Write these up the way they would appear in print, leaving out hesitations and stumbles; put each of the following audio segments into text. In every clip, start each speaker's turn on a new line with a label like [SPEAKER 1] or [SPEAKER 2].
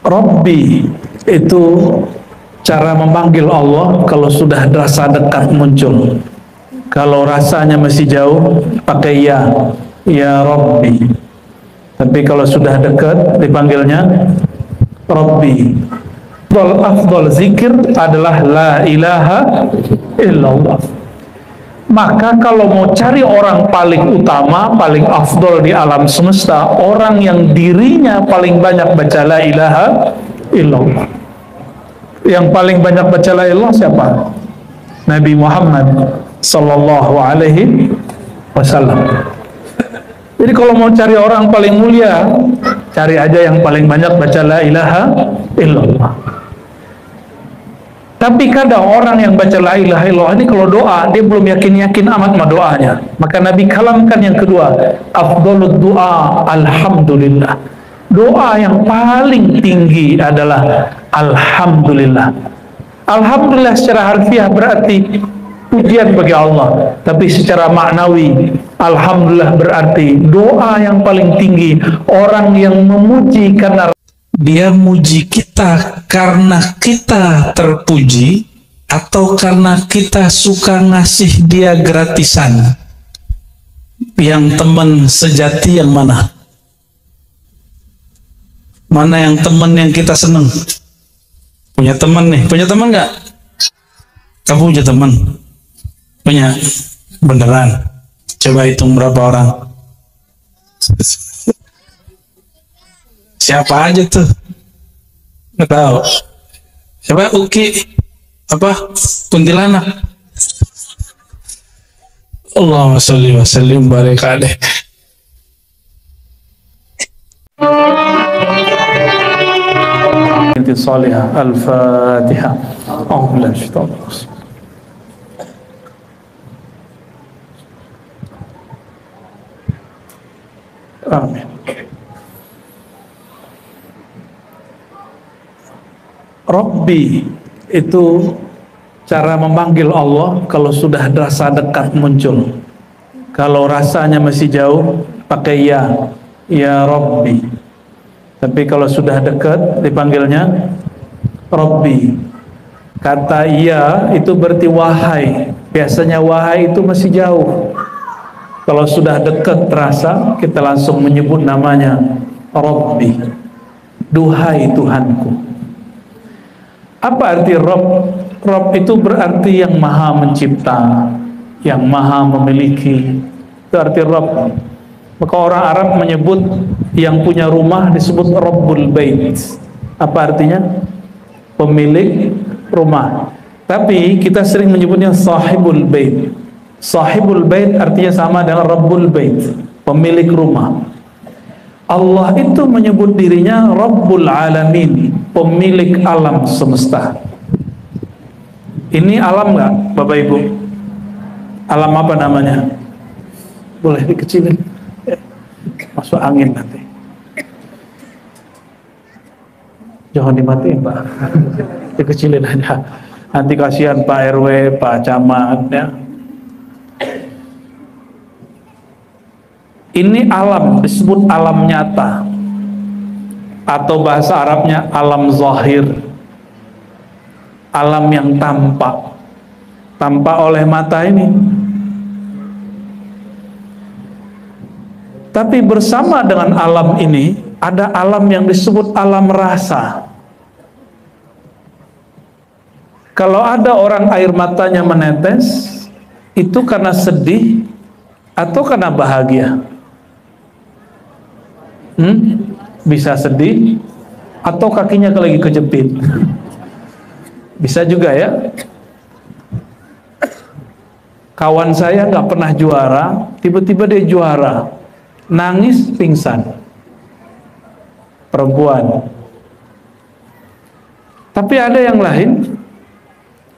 [SPEAKER 1] Rabbi itu cara memanggil Allah kalau sudah rasa dekat muncul. Kalau rasanya masih jauh pakai ya Rabbi. Tapi kalau sudah dekat dipanggilnya Rabbi. Afdal zikir adalah la ilaha illallah. Maka kalau mau cari orang paling utama, paling afdol di alam semesta, orang yang dirinya paling banyak baca la ilaha illallah. Yang paling banyak baca la ilaha siapa? Nabi Muhammad sallallahu alaihi wasallam. Jadi kalau mau cari orang paling mulia, cari aja yang paling banyak baca la ilaha illallah. Tapi kadang orang yang baca la ilaha illallah ini kalau doa dia belum yakin-yakin amat sama doanya. Maka Nabi kalamkan yang kedua, afdhalud du'a alhamdulillah. Doa yang paling tinggi adalah alhamdulillah. Alhamdulillah secara harfiah berarti pujian bagi Allah, tapi secara maknawi alhamdulillah berarti doa yang paling tinggi. Orang yang memuji karena dia muji kita karena kita terpuji atau karena kita suka ngasih dia gratisan. Yang teman sejati yang mana? Mana yang teman yang kita seneng? Punya teman nih, punya teman nggak? Kamu punya teman? Punya? Beneran? Coba hitung berapa orang? Siapa aja tuh? Nggak tahu. Siapa? Uki? Apa? Kuntilanak? Allahumma sholli wa sallim barik alaih. Inti salihah al-Fatihah. A'udzubillahi minasyaitonir rajim. Amin. Rabbi itu cara memanggil Allah kalau sudah rasa dekat muncul. Kalau rasanya masih jauh pakai ya Rabbi. Tapi kalau sudah dekat dipanggilnya Rabbi. Kata iya itu berarti wahai. Biasanya wahai itu masih jauh. Kalau sudah dekat terasa kita langsung menyebut namanya Rabbi. Duhai Tuhanku. Apa arti Rabb? Rabb itu berarti yang maha mencipta, yang maha memiliki. Itu arti Rabb. Maka orang Arab menyebut yang punya rumah disebut Rabbul Bait. Apa artinya? Pemilik rumah. Tapi kita sering menyebutnya Sahibul Bait. Sahibul Bait artinya sama dengan Rabbul Bait, pemilik rumah. Allah itu menyebut dirinya Rabbul Alamin, pemilik alam semesta. Ini alam nggak, Bapak Ibu? Alam apa namanya? Boleh dikecilin, masuk angin nanti. Jangan dimatiin, Pak. Dikecilin aja. Nanti kasihan Pak RW, Pak Camat, ya. Ini alam, disebut alam nyata, atau bahasa Arabnya alam zahir, alam yang tampak oleh mata ini. Tapi bersama dengan alam ini ada alam yang disebut alam rasa. Kalau ada orang air matanya menetes, itu karena sedih atau karena bahagia? Bisa sedih atau kakinya lagi kejepit. Bisa juga ya. Kawan saya nggak pernah juara, tiba-tiba dia juara, nangis pingsan. Perempuan. Tapi ada yang lain,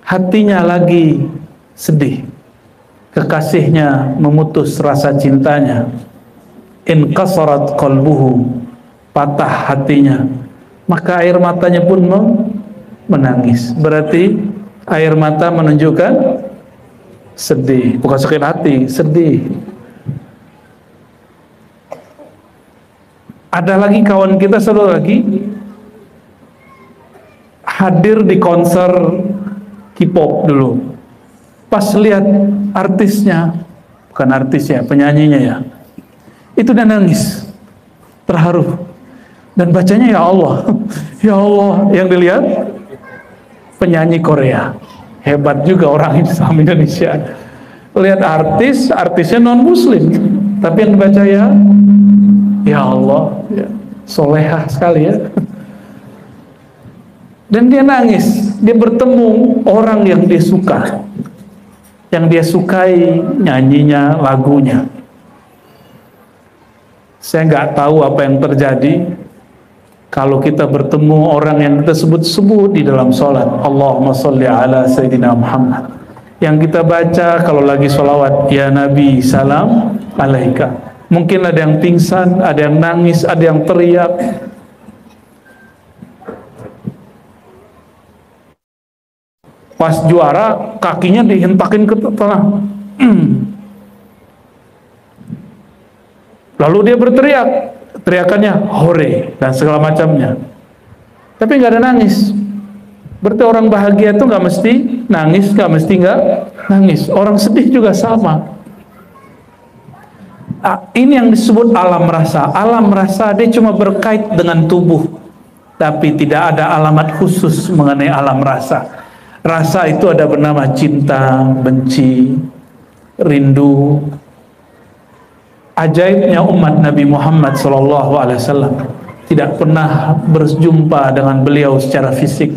[SPEAKER 1] hatinya lagi sedih, kekasihnya memutus rasa cintanya, inqasarat qalbuhu, patah hatinya, maka air matanya pun menangis. Berarti air mata menunjukkan sedih, bukan sakit hati, sedih. Ada lagi kawan kita, satu lagi, hadir di konser K-pop dulu. Pas lihat artisnya, bukan artisnya, penyanyinya ya, itu dia nangis, terharu, dan bacanya ya Allah, ya Allah. Yang dilihat penyanyi Korea, hebat juga orang Islam Indonesia. Lihat artisnya non Muslim, tapi yang dibaca ya Allah, ya, solehah sekali ya. Dan dia nangis, dia bertemu orang yang dia suka, yang dia sukai nyanyinya, lagunya. Saya nggak tahu apa yang terjadi kalau kita bertemu orang yang kita sebut-sebut di dalam sholat. Allahumma sholli ala Sayyidina Muhammad. Yang kita baca kalau lagi sholawat, ya Nabi salam alaika. Mungkin ada yang pingsan, ada yang nangis, ada yang teriak. Pas juara, kakinya dihentakin ke tanah. Lalu dia berteriak, teriakannya hore dan segala macamnya. Tapi nggak ada nangis. Berarti orang bahagia itu nggak mesti nangis, nggak mesti nggak nangis. Orang sedih juga sama. Ini yang disebut alam rasa. Alam rasa dia cuma berkait dengan tubuh, tapi tidak ada alamat khusus mengenai alam rasa. Rasa itu ada bernama cinta, benci, rindu. Ajaibnya umat Nabi Muhammad SAW tidak pernah berjumpa dengan beliau secara fisik,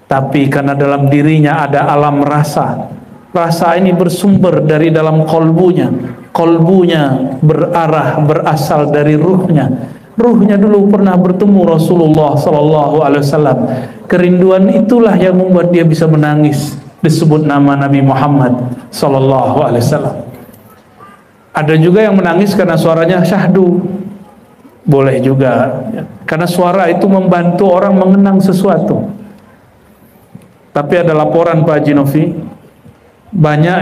[SPEAKER 1] tapi karena dalam dirinya ada alam rasa. Rasa ini bersumber dari dalam kolbunya. Kolbunya berasal dari ruhnya. Ruhnya dulu pernah bertemu Rasulullah SAW. Kerinduan itulah yang membuat dia bisa menangis. Disebut nama Nabi Muhammad SAW. Ada juga yang menangis karena suaranya syahdu. Boleh juga, karena suara itu membantu orang mengenang sesuatu. Tapi ada laporan Pak Haji Novi, banyak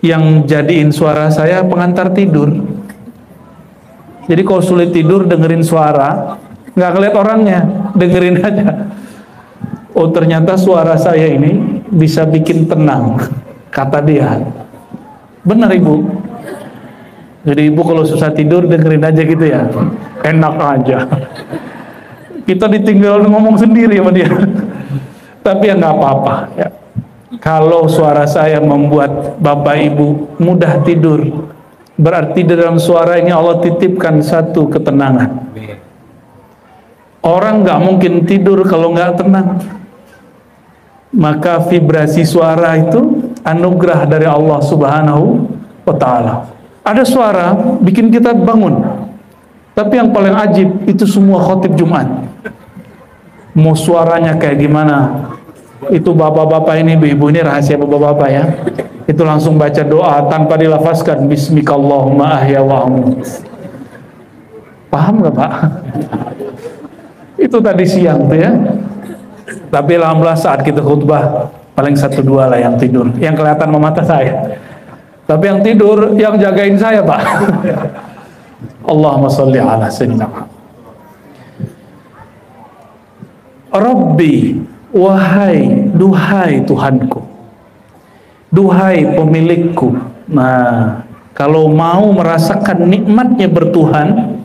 [SPEAKER 1] yang jadiin suara saya pengantar tidur. Jadi kalau sulit tidur dengerin suara, nggak ngeliat orangnya, dengerin aja. Oh ternyata suara saya ini bisa bikin tenang, kata dia. Benar ibu. Jadi ibu kalau susah tidur dengerin aja gitu ya, enak aja. Kita ditinggal ngomong sendiri sama dia. Tapi ya nggak apa-apa ya. Kalau suara saya membuat bapak ibu mudah tidur, berarti di dalam suara ini Allah titipkan satu ketenangan. Orang nggak mungkin tidur kalau nggak tenang. Maka vibrasi suara itu anugerah dari Allah Subhanahu wa Ta'ala. Ada suara bikin kita bangun, tapi yang paling ajib itu semua khotib Jumat. Mau suaranya kayak gimana, itu bapak-bapak ini, ibu-ibu ini rahasia bapak-bapak ya. Itu langsung baca doa tanpa dilafazkan, Bismikallahumma ahya wa amut. Paham gak Pak? Itu tadi siang tuh ya. Tapi alhamdulillah saat kita khutbah paling 1-2 lah yang tidur, yang kelihatan memata saya. Tapi yang tidur yang jagain saya Pak. Allahumma sholli ala sayyidina Rabbi, wahai, duhai Tuhanku, duhai pemilikku. Nah, kalau mau merasakan nikmatnya bertuhan,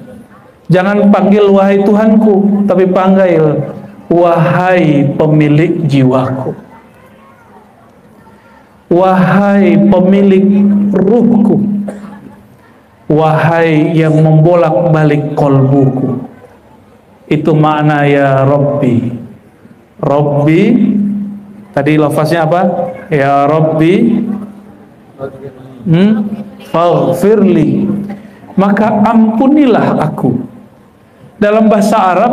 [SPEAKER 1] jangan panggil wahai Tuhanku, tapi panggil wahai pemilik jiwaku, wahai pemilik ruhku, wahai yang membolak-balik kolbuku. Itu makna ya Rabbi. Rabbi tadi lafaznya apa? Ya Rabbi faghfirli, maka ampunilah aku. Dalam bahasa Arab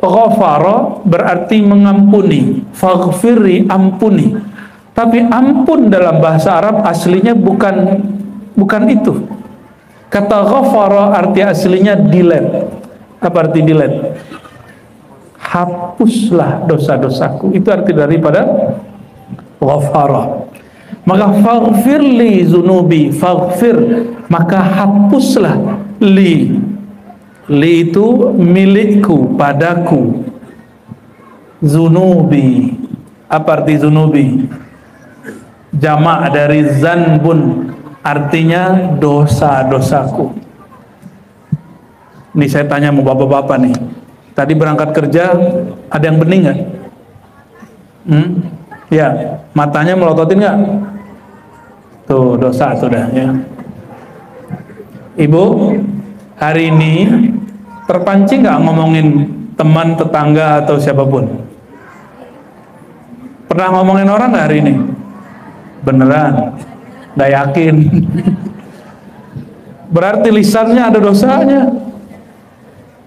[SPEAKER 1] ghafara berarti mengampuni, faghfirli ampuni. Tapi ampun dalam bahasa Arab aslinya bukan itu. Kata ghafara arti aslinya delete. Apa arti delete? Hapuslah dosa-dosaku. Itu arti daripada ghafara. Maka faghfirli zunubi, faghfir, maka hapuslah li. Li itu milikku, padaku. Zunubi. Apa arti zunubi? Jamak dari zanbun, artinya dosa-dosaku. Ini saya tanya sama bapak-bapak nih, tadi berangkat kerja ada yang bening nggak? Ya, matanya melototin nggak? Tuh dosa sudah ya. Ibu, hari ini terpancing nggak ngomongin teman, tetangga atau siapapun? Pernah ngomongin orang nggak hari ini? Beneran? Nggak yakin? Berarti lisannya ada dosanya.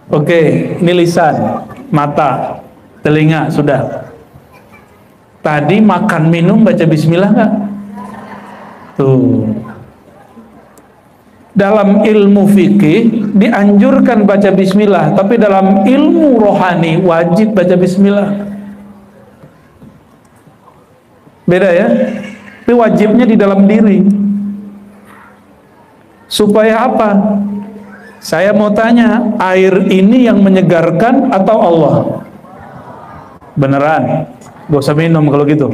[SPEAKER 1] Oke, ini lisan, mata, telinga sudah. Tadi makan minum baca bismillah nggak? Tuh. Dalam ilmu fikih dianjurkan baca bismillah, tapi dalam ilmu rohani wajib baca bismillah. Beda ya? Tapi wajibnya di dalam diri. Supaya apa? Saya mau tanya, air ini yang menyegarkan atau Allah? Beneran? Gak usah minum kalau gitu.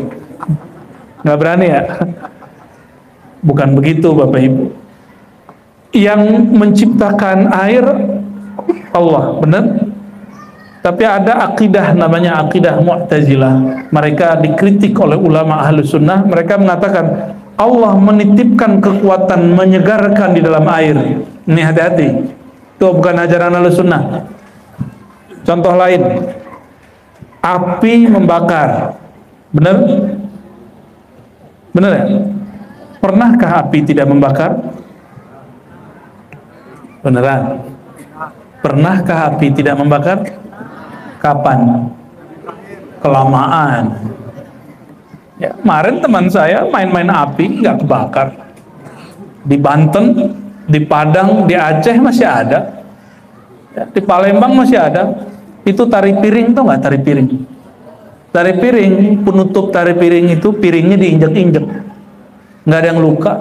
[SPEAKER 1] Gak berani ya? Bukan begitu Bapak Ibu. Yang menciptakan air Allah, benar? Tapi ada akidah namanya akidah Mu'tazilah. Mereka dikritik oleh ulama Ahlus Sunnah. Mereka mengatakan Allah menitipkan kekuatan menyegarkan di dalam air. Ini hati-hati. Itu bukan ajaran Ahlus Sunnah. Contoh lain, api membakar. Benar? Benar ya? Pernahkah api tidak membakar? Beneran? Pernahkah api tidak membakar? Kapan? Kelamaan. Ya, kemarin teman saya main-main api nggak kebakar. Di Banten, di Padang, di Aceh masih ada. Ya, di Palembang masih ada. Itu tari piring, tau nggak tari piring? Tari piring, penutup tari piring itu piringnya diinjek-injek, nggak ada yang luka.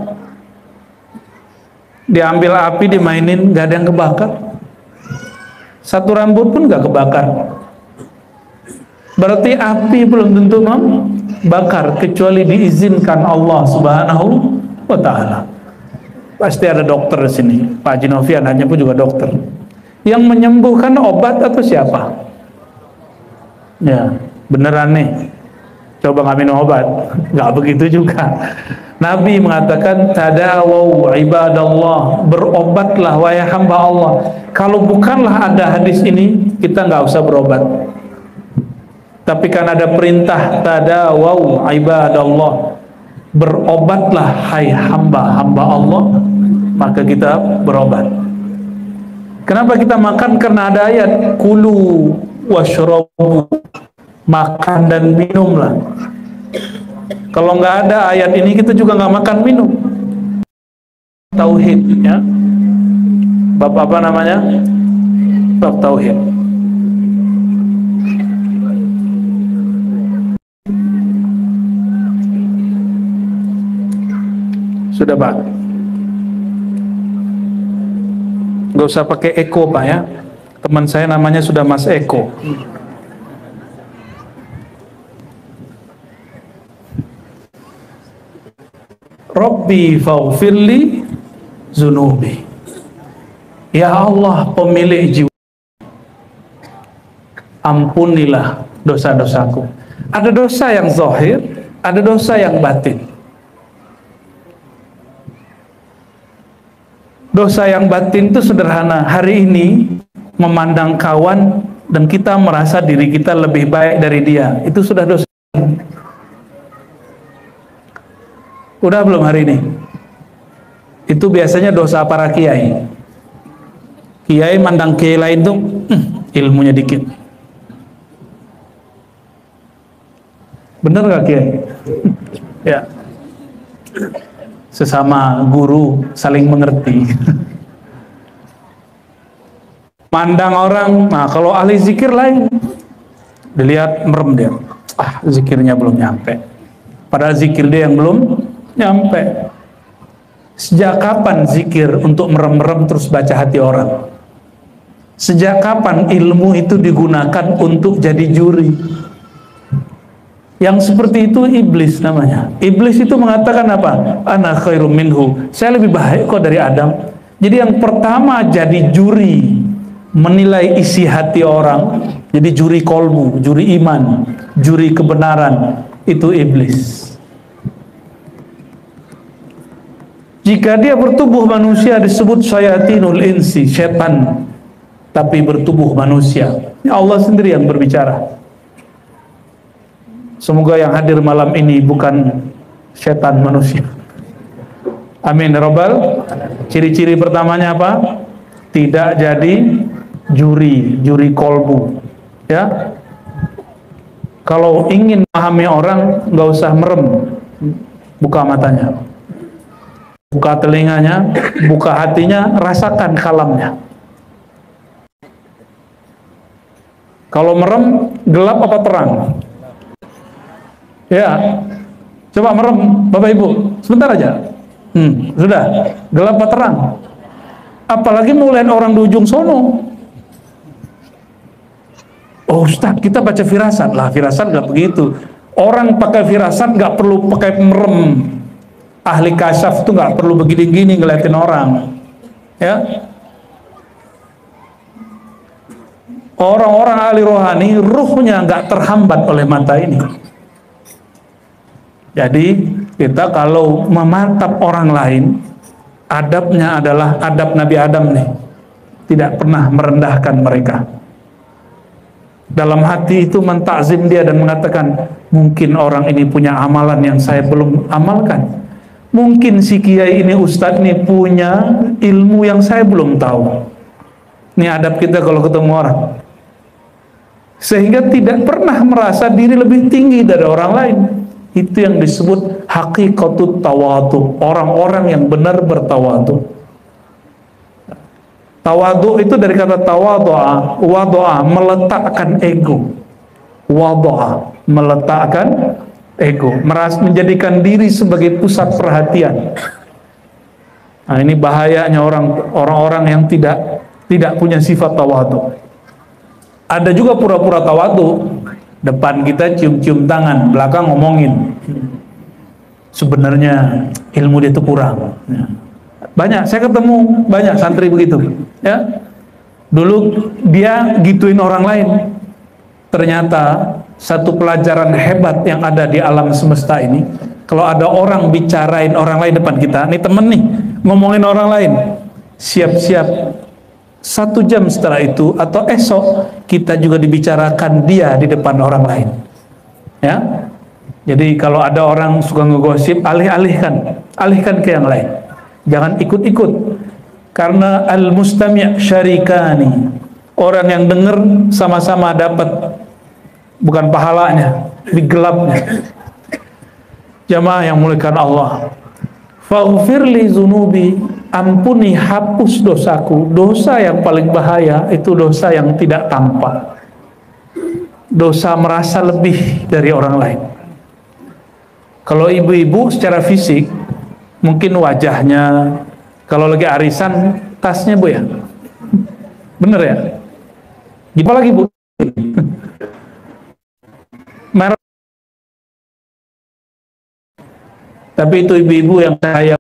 [SPEAKER 1] Diambil api dimainin, nggak ada yang kebakar. Satu rambut pun nggak kebakar. Berarti api belum tentu membakar kecuali diizinkan Allah Subhanahu wa Ta'ala. Pasti ada dokter di sini. Pak Haji Novi anaknya pun juga dokter. Yang menyembuhkan obat atau siapa? Ya, beneran nih. Coba nggak minum obat, nggak begitu juga. Nabi mengatakan tadawu ibadallah, berobatlah wahai hamba Allah. Kalau bukanlah ada hadis ini, kita nggak usah berobat. Tapi kan ada perintah tadawu ibadallah, berobatlah hai hamba-hamba Allah, maka kita berobat. Kenapa kita makan? Karena ada ayat kulu washrabu, makan dan minumlah. Kalau nggak ada ayat ini kita juga nggak makan minum. Tauhid ya. Bab apa namanya? Bab tauhid. Sudah Pak? Nggak usah pakai Eko Pak ya. Teman saya namanya sudah Mas Eko. Rabbi faghfirli zunubi. Ya Allah pemilik jiwa, ampunilah dosa-dosaku. Ada dosa yang zahir, ada dosa yang batin. Dosa yang batin itu sederhana. Hari ini memandang kawan dan kita merasa diri kita lebih baik dari dia, itu sudah dosa. Udah belum hari ini? Itu biasanya dosa para kiai. Kiai mandang kiai lain tuh ilmunya dikit. Bener gak kiai? Ya. Sesama guru saling mengerti. Mandang orang, nah kalau ahli zikir lain, dilihat merem dia. Ah, zikirnya belum nyampe. Padahal zikir dia yang belum nyampe. Sejak kapan zikir untuk merem-merem terus baca hati orang? Sejak kapan ilmu itu digunakan untuk jadi juri? Yang seperti itu iblis namanya. Iblis itu mengatakan apa? Ana khairum minhu. Saya lebih baik kok dari Adam. Jadi yang pertama jadi juri menilai isi hati orang, jadi juri kolbu, juri iman, juri kebenaran, itu iblis. Jika dia bertubuh manusia disebut syayatinul insi, setan, tapi bertubuh manusia. Ya Allah sendiri yang berbicara. Semoga yang hadir malam ini bukan setan manusia. Amin ya Rabbal. Ciri-ciri pertamanya apa? Tidak jadi juri kolbu. Ya. Kalau ingin memahami orang, nggak usah merem, buka matanya, buka telinganya, buka hatinya, rasakan kalamnya. Kalau merem, gelap apa terang? Ya, coba merem, Bapak Ibu, sebentar aja. Sudah, gelap apa terang? Apalagi mulai orang di ujung sono. Oh Ustaz, kita baca firasat lah, firasat nggak begitu. Orang pakai firasat nggak perlu pakai merem. Ahli kasyaf tuh nggak perlu begini-gini ngeliatin orang. Ya, orang-orang ahli rohani, ruhnya nggak terhambat oleh mata ini. Jadi kita kalau mematap orang lain, adabnya adalah adab Nabi Adam nih, tidak pernah merendahkan mereka. Dalam hati itu mentakzim dia dan mengatakan, mungkin orang ini punya amalan yang saya belum amalkan. Mungkin si kiai ini, ustadz ini punya ilmu yang saya belum tahu. Ini adab kita kalau ketemu orang. Sehingga tidak pernah merasa diri lebih tinggi dari orang lain. Itu yang disebut hakikatut tawadhu, orang-orang yang benar bertawadhu. Tawadhu itu dari kata tawadhu'a, wadhu'a, meletakkan ego. Wadhu'a, meletakkan ego, menjadikan diri sebagai pusat perhatian. Nah, ini bahayanya orang-orang yang tidak punya sifat tawadhu. Ada juga pura-pura tawadhu. Depan kita cium-cium tangan, belakang ngomongin. Sebenarnya ilmu dia itu kurang. Banyak, saya ketemu banyak santri begitu. Ya, dulu dia gituin orang lain. Ternyata satu pelajaran hebat yang ada di alam semesta ini, kalau ada orang bicarain orang lain depan kita, nih temen nih ngomongin orang lain, siap-siap 1 jam setelah itu atau esok kita juga dibicarakan dia di depan orang lain. Ya, jadi kalau ada orang suka ngegosip, alihkan ke yang lain, jangan ikut-ikut. Karena al-mustami' syarikani, orang yang dengar sama-sama dapat, bukan pahalanya, di gelapnya. Jamaah yang muliakan Allah, faghfirli zunubi, ampuni, hapus dosaku. Dosa yang paling bahaya itu dosa yang tidak tampak, dosa merasa lebih dari orang lain. Kalau ibu-ibu secara fisik mungkin wajahnya, kalau lagi arisan tasnya Bu ya, bener ya, gimana lagi Bu? Merah. Tapi itu ibu-ibu yang cahaya,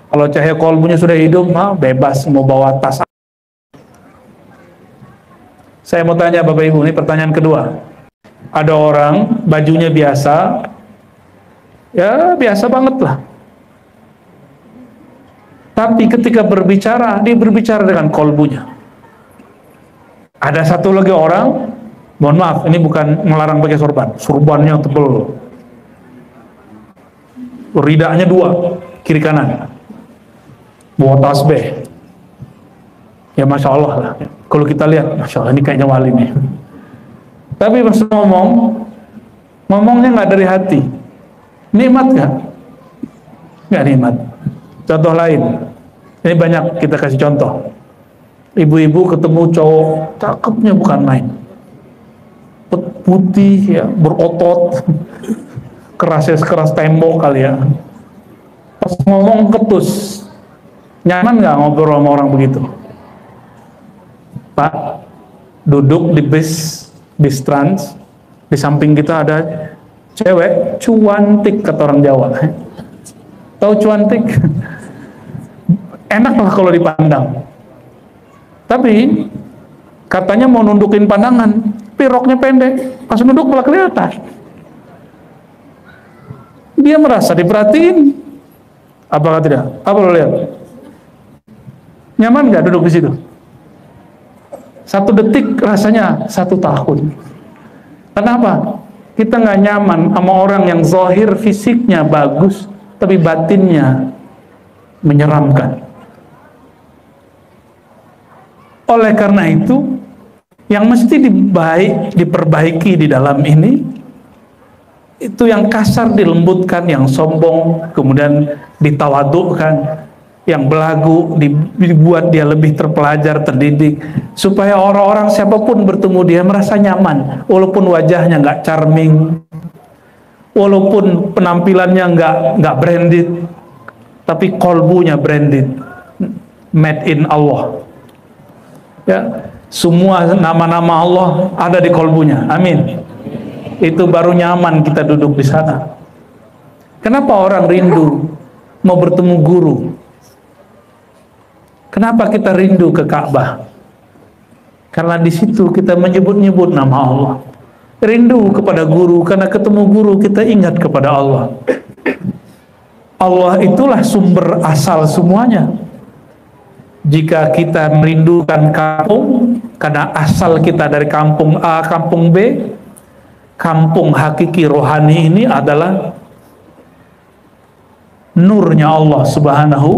[SPEAKER 1] kalau cahaya kolbunya sudah hidup, bebas mau bawa tas. Saya mau tanya Bapak Ibu, ini pertanyaan kedua. Ada orang bajunya biasa, ya biasa banget lah. Tapi ketika berbicara, dia berbicara dengan kolbunya. Ada satu lagi orang, mohon maaf, ini bukan melarang pakai sorban, sorbannya tebel, ridaknya 2, kiri kanan, bawa tasbih, ya Masya Allah lah. Kalau kita lihat, Masya Allah, ini kayaknya wali nih. Tapi pas ngomongnya nggak dari hati. Nikmat nggak? Nggak nikmat. Contoh lain, ini banyak kita kasih contoh. Ibu-ibu ketemu cowok, cakepnya bukan main, putih ya, berotot, kerasnya sekeras tembok kali ya. Pas ngomong ketus, nyaman nggak ngobrol sama orang begitu? Pak, duduk di bis Trans, Di samping kita ada cewek cuantik, kata orang Jawa. Tahu cuantik? Enak lah kalau dipandang. Tapi katanya mau nundukin pandangan, piroknya pendek, pas nunduk malah kelihatan. Dia merasa diperhatiin. Apakah tidak? Apa lo lihat? Nyaman nggak duduk di situ? 1 detik rasanya 1 tahun. Kenapa? Kita nggak nyaman sama orang yang zahir fisiknya bagus, tapi batinnya menyeramkan. Oleh karena itu, yang mesti diperbaiki di dalam ini, itu yang kasar dilembutkan, yang sombong kemudian ditawadukkan, yang belagu dibuat dia lebih terpelajar, terdidik, supaya orang-orang siapapun bertemu dia merasa nyaman, walaupun wajahnya nggak charming, walaupun penampilannya nggak branded, tapi kolbunya branded, made in Allah. Ya, semua nama-nama Allah ada di kolbunya. Amin. Itu baru nyaman kita duduk di sana. Kenapa orang rindu mau bertemu guru? Kenapa kita rindu ke Ka'bah? Karena di situ kita menyebut-nyebut nama Allah. Rindu kepada guru, karena ketemu guru kita ingat kepada Allah. Allah itulah sumber asal semuanya. Jika kita merindukan kampung, karena asal kita dari kampung A, kampung B, kampung hakiki rohani ini adalah nurnya Allah Subhanahu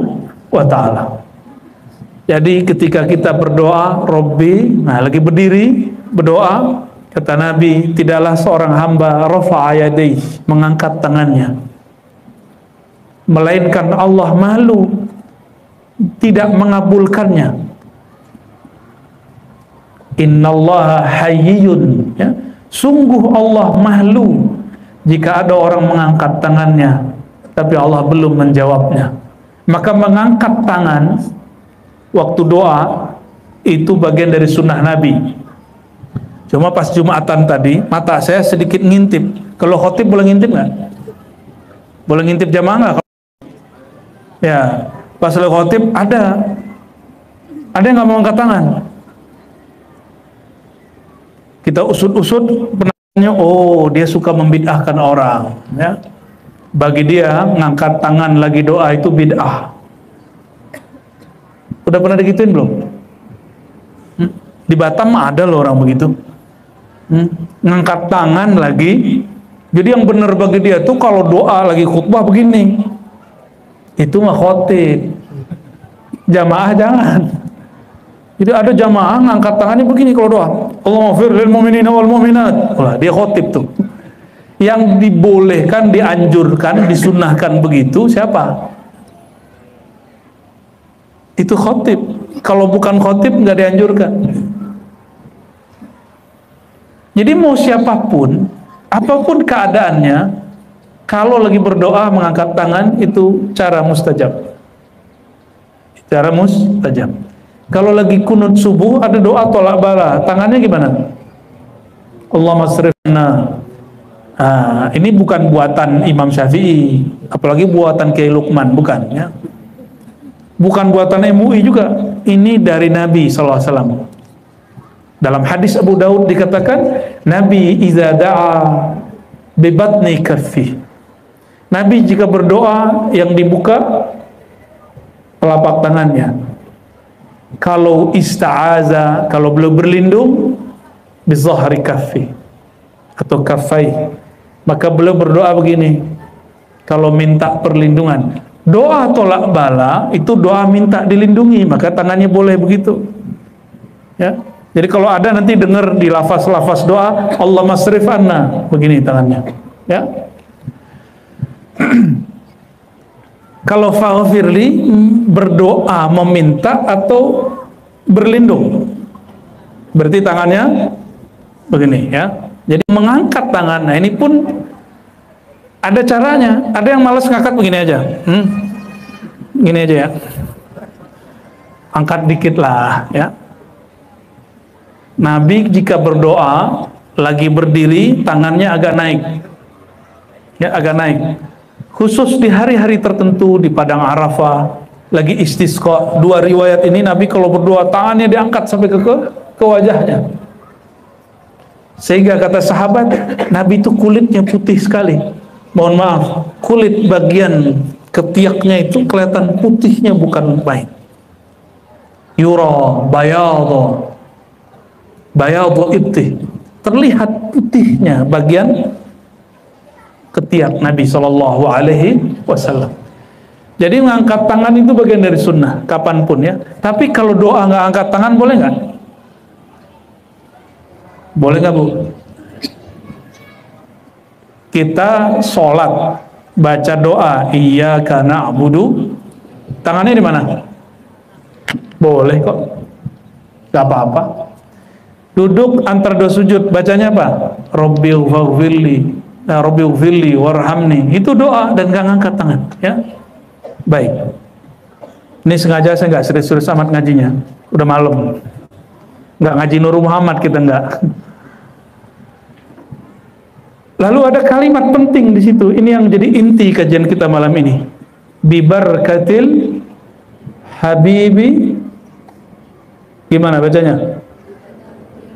[SPEAKER 1] wa ta'ala. Jadi ketika kita berdoa, Robbi, nah lagi berdiri berdoa, kata Nabi, tidaklah seorang hamba rafa'a yadayhi, mengangkat tangannya, melainkan Allah malu tidak mengabulkannya. Innallaha hayyun, ya, sungguh Allah malu jika ada orang mengangkat tangannya tapi Allah belum menjawabnya. Maka mengangkat tangan waktu doa itu bagian dari sunnah Nabi. Cuma pas Jumatan tadi mata saya sedikit ngintip. Kalau khotib boleh ngintip nggak? Boleh ngintip jamaah nggak? Ya, pas lagi khotib ada yang nggak mau angkat tangan. Kita usut-usut penanya, oh dia suka membid'ahkan orang, ya. Bagi dia ngangkat tangan lagi doa itu bid'ah. Udah pernah digituin belum? Di Batam ada loh orang begitu. Ngangkat tangan lagi. Jadi yang benar bagi dia tuh kalau doa lagi khutbah begini. Itu mah khotib. Jamaah jangan. Jadi ada jamaah ngangkat tangannya begini kalau doa. Allahumma fir lil mu'minina wal mu'minat. Wah, dia khotib tuh. Yang dibolehkan, dianjurkan, disunnahkan begitu siapa? Itu khotib. Kalau bukan khotib nggak dianjurkan. Jadi mau siapapun, apapun keadaannya, kalau lagi berdoa mengangkat tangan itu cara mustajab. Cara mustajab. Kalau lagi kunut subuh ada doa tolak bala, tangannya gimana? Allahumma srifna. Ini bukan buatan Imam Syafi'i, apalagi buatan Kiai Luqman, bukan, ya. Bukan buatan MUI juga. Ini dari Nabi SAW. Dalam hadis Abu Daud dikatakan, Nabi iza da'a bibatni kaffi. Nabi jika berdoa yang dibuka telapak tangannya. Kalau ista'aza, kalau beliau berlindung, bizahri kaffi atau kaffai, maka beliau berdoa begini. Kalau minta perlindungan, doa tolak bala itu doa minta dilindungi, maka tangannya boleh begitu, ya. Jadi kalau ada nanti dengar di lafaz-lafaz doa Allah masrif anna, begini tangannya, ya. Kalau faghfirli berdoa meminta atau berlindung, berarti tangannya begini, ya. Jadi mengangkat tangan, nah ini pun ada caranya. Ada yang malas ngangkat begini aja, gini aja, ya. Angkat dikit lah, ya. Nabi jika berdoa lagi berdiri tangannya agak naik, ya agak naik. Khusus di hari-hari tertentu di padang Arafah, lagi istisqa. Dua riwayat ini Nabi kalau berdoa tangannya diangkat sampai ke wajahnya. Sehingga kata sahabat, Nabi itu kulitnya putih sekali. Mohon maaf, kulit bagian ketiaknya itu kelihatan putihnya bukan main. Yura bayadhu ibtih, terlihat putihnya bagian ketiak Nabi Shallallahu Alaihi Wasallam. Jadi mengangkat tangan itu bagian dari sunnah kapanpun ya. Tapi kalau doa nggak angkat tangan boleh nggak? Boleh nggak Bu? Kita sholat baca doa iyyaka na'budu, tangannya di mana? Boleh kok, nggak apa-apa. Duduk antar dua sujud bacanya apa? Rabbighfirli warhamni, itu doa dan nggak ngangkat tangan ya. Baik, ini sengaja saya nggak serius-serius amat ngajinya, udah malam, nggak ngaji Nur Muhammad kita nggak. Lalu ada kalimat penting di situ, ini yang jadi inti kajian kita malam ini. Bibarkatil habibi, gimana bacanya?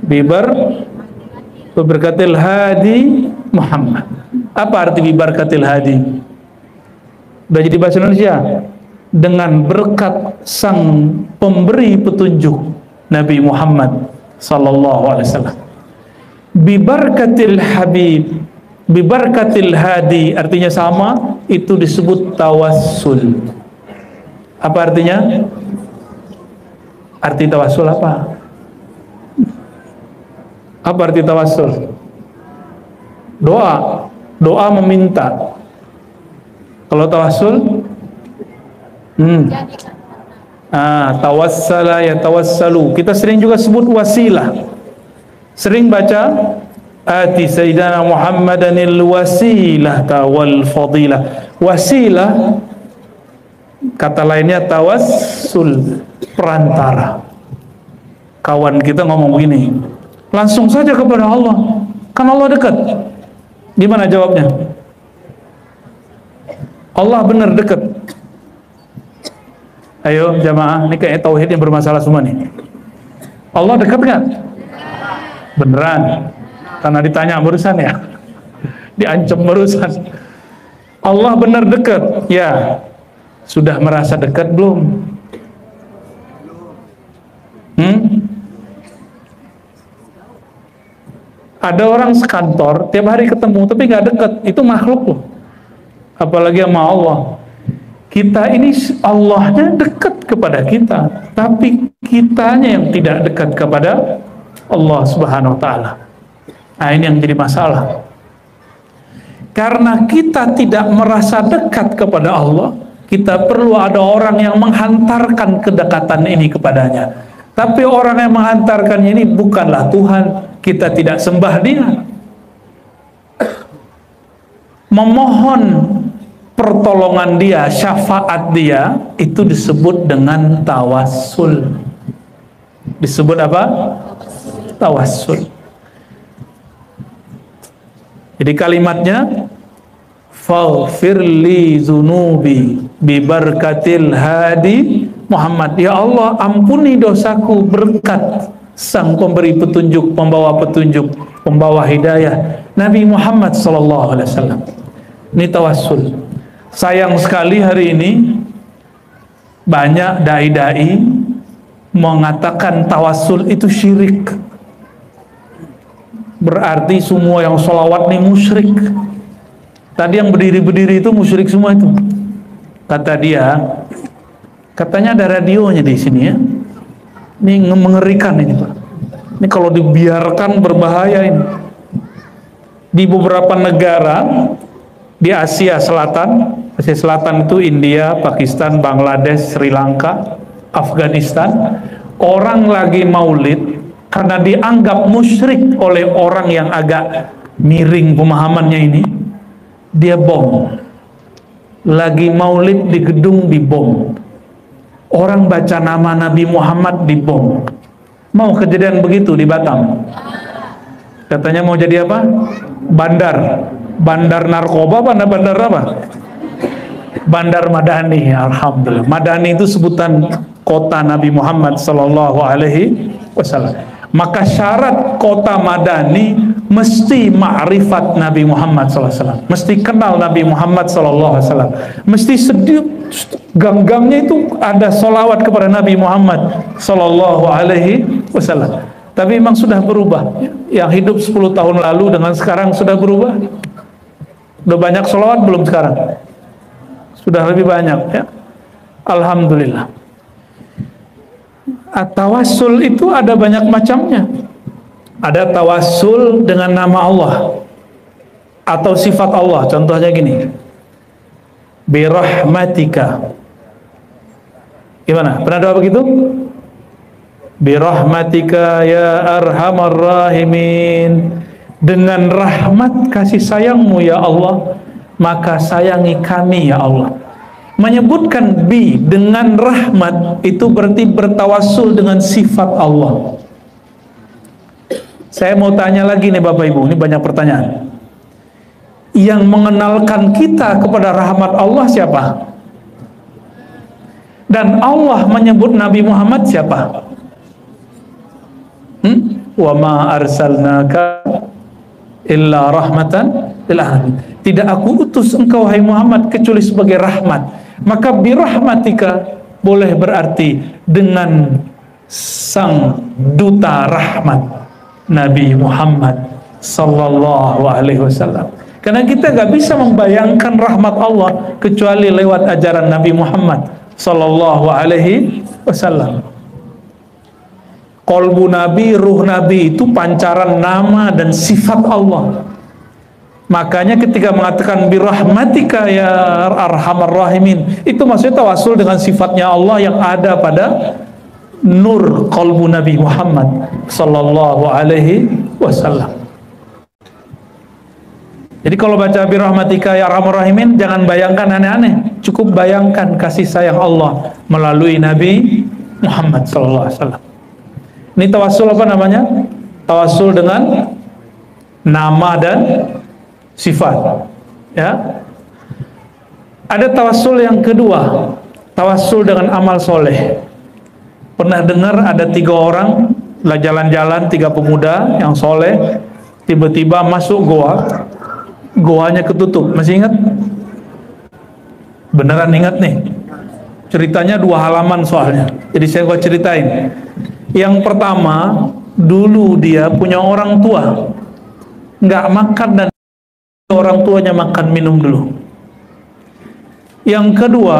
[SPEAKER 1] Bibarkatil hadi Muhammad. Apa arti bibarkatil hadi? Udah jadi bahasa Indonesia. Dengan berkat sang pemberi petunjuk Nabi Muhammad sallallahu alaihi wasallam. Bibarkatil habib, bibarkatil hadi artinya sama, itu disebut tawassul. Apa artinya? Arti tawassul apa? Apa arti tawassul? Doa, doa meminta. Kalau tawassul, tawassala ya tawassalu. Kita sering juga sebut wasilah. Sering baca ati sayyidina Muhammadanil wasilah wal fadilah. Wasilah kata lainnya tawassul, perantara. Kawan kita ngomong begini, langsung saja kepada Allah, kan Allah dekat. Gimana jawabnya? Allah benar dekat. Ayo jamaah, ini kayak tauhid yang bermasalah semua nih. Allah dekat nggak? Beneran? Karena ditanya barusan ya, diancam barusan. Allah benar dekat, ya. Sudah merasa dekat belum? Ada orang sekantor tiap hari ketemu tapi nggak dekat, itu makhluk loh. Apalagi sama Allah. Kita ini Allahnya dekat kepada kita, tapi kitanya yang tidak dekat kepada Allah Subhanahu wa taala. Nah, ini yang jadi masalah. Karena kita tidak merasa dekat kepada Allah, kita perlu ada orang yang menghantarkan kedekatan ini kepadanya. Tapi orang yang menghantarkannya ini bukanlah Tuhan, kita tidak sembah Dia. Memohon pertolongan Dia, syafaat Dia, itu disebut dengan tawassul. Disebut apa? Tawassul. Jadi kalimatnya faghfirli dzunubi bibarkatil hadi Muhammad. Ya Allah, ampuni dosaku berkat sang pemberi petunjuk, pembawa petunjuk, pembawa hidayah, Nabi Muhammad sallallahu alaihi wasallam. Ini tawassul. Sayang sekali hari ini banyak dai-dai mengatakan tawassul itu syirik. Berarti semua yang sholawat ini musyrik. Tadi yang berdiri-berdiri itu musyrik semua itu. Kata dia, katanya ada radionya di sini ya. Ini mengerikan ini Pak. Ini kalau dibiarkan berbahaya ini. Di beberapa negara di Asia Selatan itu India, Pakistan, Bangladesh, Sri Lanka, Afghanistan, orang lagi maulid karena dianggap musyrik oleh orang yang agak miring pemahamannya ini, dia bom. Lagi maulid di gedung dibom. Orang baca nama Nabi Muhammad dibom. Mau kejadian begitu di Batam? Katanya mau jadi apa? Bandar narkoba, bandar apa? Bandar Madani. Alhamdulillah. Madani itu sebutan kota Nabi Muhammad sallallahu alaihi wasallam. Maka syarat kota Madani mesti ma'rifat Nabi Muhammad sallallahu alaihi wasallam, mesti kenal Nabi Muhammad sallallahu alaihi wasallam, mesti setiap gang-gangnya itu ada solawat kepada Nabi Muhammad sallallahu alaihi wasallam. Tapi memang sudah berubah. Yang hidup 10 tahun lalu dengan sekarang sudah berubah. Udah banyak solawat belum sekarang? Sudah lebih banyak ya. Alhamdulillah. Tawassul itu ada banyak macamnya. Ada tawassul dengan nama Allah atau sifat Allah. Contohnya gini, birahmatika. Gimana? Pernah doa begitu? Birahmatika ya arhamar rahimin. Dengan rahmat kasih sayangmu ya Allah, maka sayangi kami ya Allah. Menyebutkan bi dengan rahmat itu berarti bertawassul dengan sifat Allah. Saya mau tanya lagi nih Bapak Ibu, ini banyak pertanyaan. Yang mengenalkan kita kepada rahmat Allah siapa? Dan Allah menyebut Nabi Muhammad siapa? Wa ma arsalnaka illa rahmatan lil alamin. Tidak aku utus engkau hai Muhammad kecuali sebagai rahmat. Maka birahmatika boleh berarti dengan sang duta rahmat Nabi Muhammad sallallahu alaihi wasallam. Karena kita nggak bisa membayangkan rahmat Allah kecuali lewat ajaran Nabi Muhammad sallallahu alaihi wasallam. Qalbu Nabi, ruh Nabi itu pancaran nama dan sifat Allah. Makanya ketika mengatakan birahmatika ya arhamar rahimin, itu maksudnya tawasul dengan sifatnya Allah yang ada pada nur qalbu Nabi Muhammad sallallahu alaihi wasallam. Jadi kalau baca birahmatika ya arhamar rahimin, jangan bayangkan aneh-aneh, cukup bayangkan kasih sayang Allah melalui Nabi Muhammad sallallahu alaihi wasallam. Ini tawasul apa namanya? Tawasul dengan nama dan sifat. Ya. Ada tawasul yang kedua, tawasul dengan amal soleh. Pernah dengar ada 3 orang lah jalan-jalan, 3 pemuda yang soleh, tiba-tiba masuk goa, goanya ketutup. Masih ingat? Beneran ingat nih? Ceritanya 2 halaman soalnya. Jadi saya gua ceritain. Yang pertama, dulu dia punya orang tua, nggak makan dan orang tuanya makan minum dulu. Yang kedua,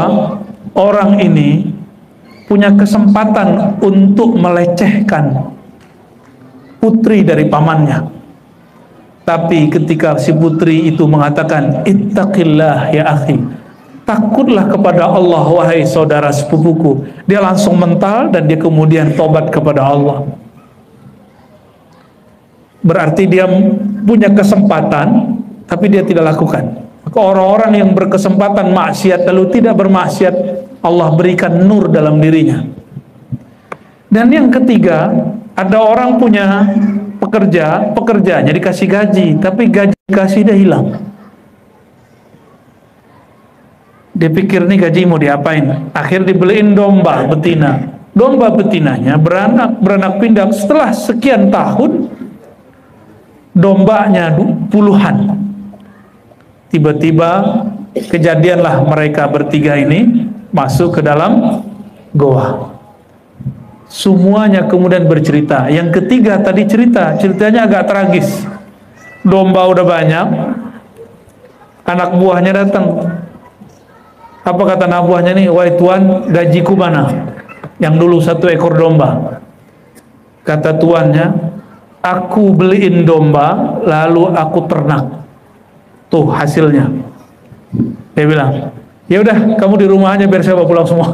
[SPEAKER 1] orang ini punya kesempatan untuk melecehkan putri dari pamannya. Tapi ketika si putri itu mengatakan, ittaqillah ya akhi, takutlah kepada Allah wahai saudara sepupuku, dia langsung mental dan dia kemudian tobat kepada Allah. Berarti dia punya kesempatan tapi dia tidak lakukan. Maka orang-orang yang berkesempatan maksiat lalu tidak bermaksiat, Allah berikan nur dalam dirinya. Dan yang ketiga, ada orang punya pekerjanya dikasih gaji, tapi gaji dikasih dia hilang. Dia pikir nih gaji mau diapain? Akhir dibeliin domba betina. Domba betinanya beranak pinak. Setelah sekian tahun, dombanya puluhan. Tiba-tiba kejadianlah mereka bertiga ini masuk ke dalam goa. Semuanya kemudian bercerita. Yang ketiga tadi ceritanya agak tragis. Domba udah banyak, anak buahnya datang. Apa kata anak buahnya nih? Wahai tuan, gajiku mana? Yang dulu 1 ekor domba. Kata tuannya, aku beliin domba, lalu aku ternak. Tuh hasilnya. Dia bilang, ya udah kamu di rumah aja biar saya bawa pulang semua.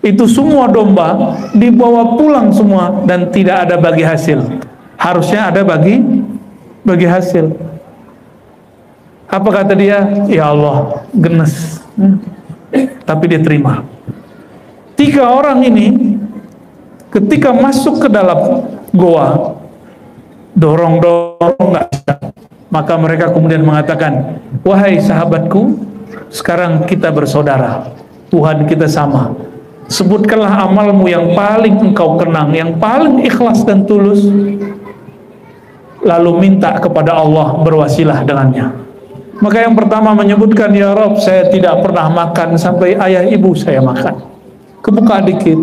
[SPEAKER 1] Itu semua domba dibawa pulang semua dan tidak ada bagi hasil. Harusnya ada bagi hasil. Apa kata dia? Ya Allah, genes. Tapi dia terima. 3 orang ini ketika masuk ke dalam goa, dorong-dorong nggak bisa. Maka mereka kemudian mengatakan, wahai sahabatku, sekarang kita bersaudara, Tuhan kita sama. Sebutkanlah amalmu yang paling engkau kenang, yang paling ikhlas dan tulus, lalu minta kepada Allah berwasilah dengannya. Maka yang pertama menyebutkan, ya Rabb, saya tidak pernah makan sampai ayah ibu saya makan. Kebuka dikit.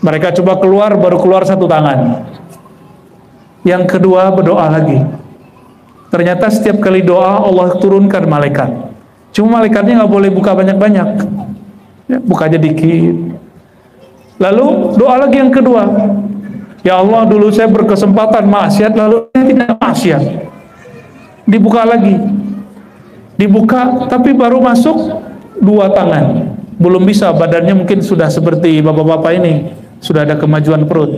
[SPEAKER 1] Mereka coba keluar, baru keluar satu tangan. Yang kedua berdoa lagi. Ternyata setiap kali doa Allah turunkan malaikat. Cuma malaikatnya nggak boleh buka banyak-banyak, ya, buka aja dikit. Lalu doa lagi yang kedua, ya Allah, dulu saya berkesempatan maksiat, lalu saya tidak maksiat. Dibuka lagi, dibuka, tapi baru masuk dua tangan, belum bisa, badannya mungkin sudah seperti bapak-bapak ini, sudah ada kemajuan perut.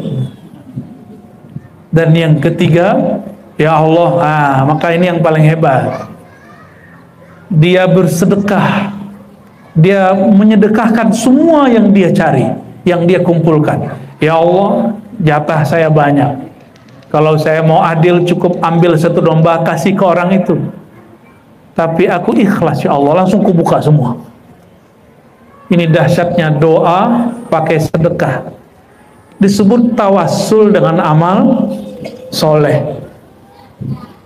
[SPEAKER 1] Dan yang ketiga, ya Allah, maka ini yang paling hebat. Dia bersedekah, dia menyedekahkan semua yang dia cari, yang dia kumpulkan. Ya Allah, jatah saya banyak. Kalau saya mau adil, cukup ambil satu domba, kasih ke orang itu. Tapi aku ikhlas, ya Allah, langsung kubuka semua. Ini dahsyatnya doa pakai sedekah. Disebut tawassul dengan amal soleh.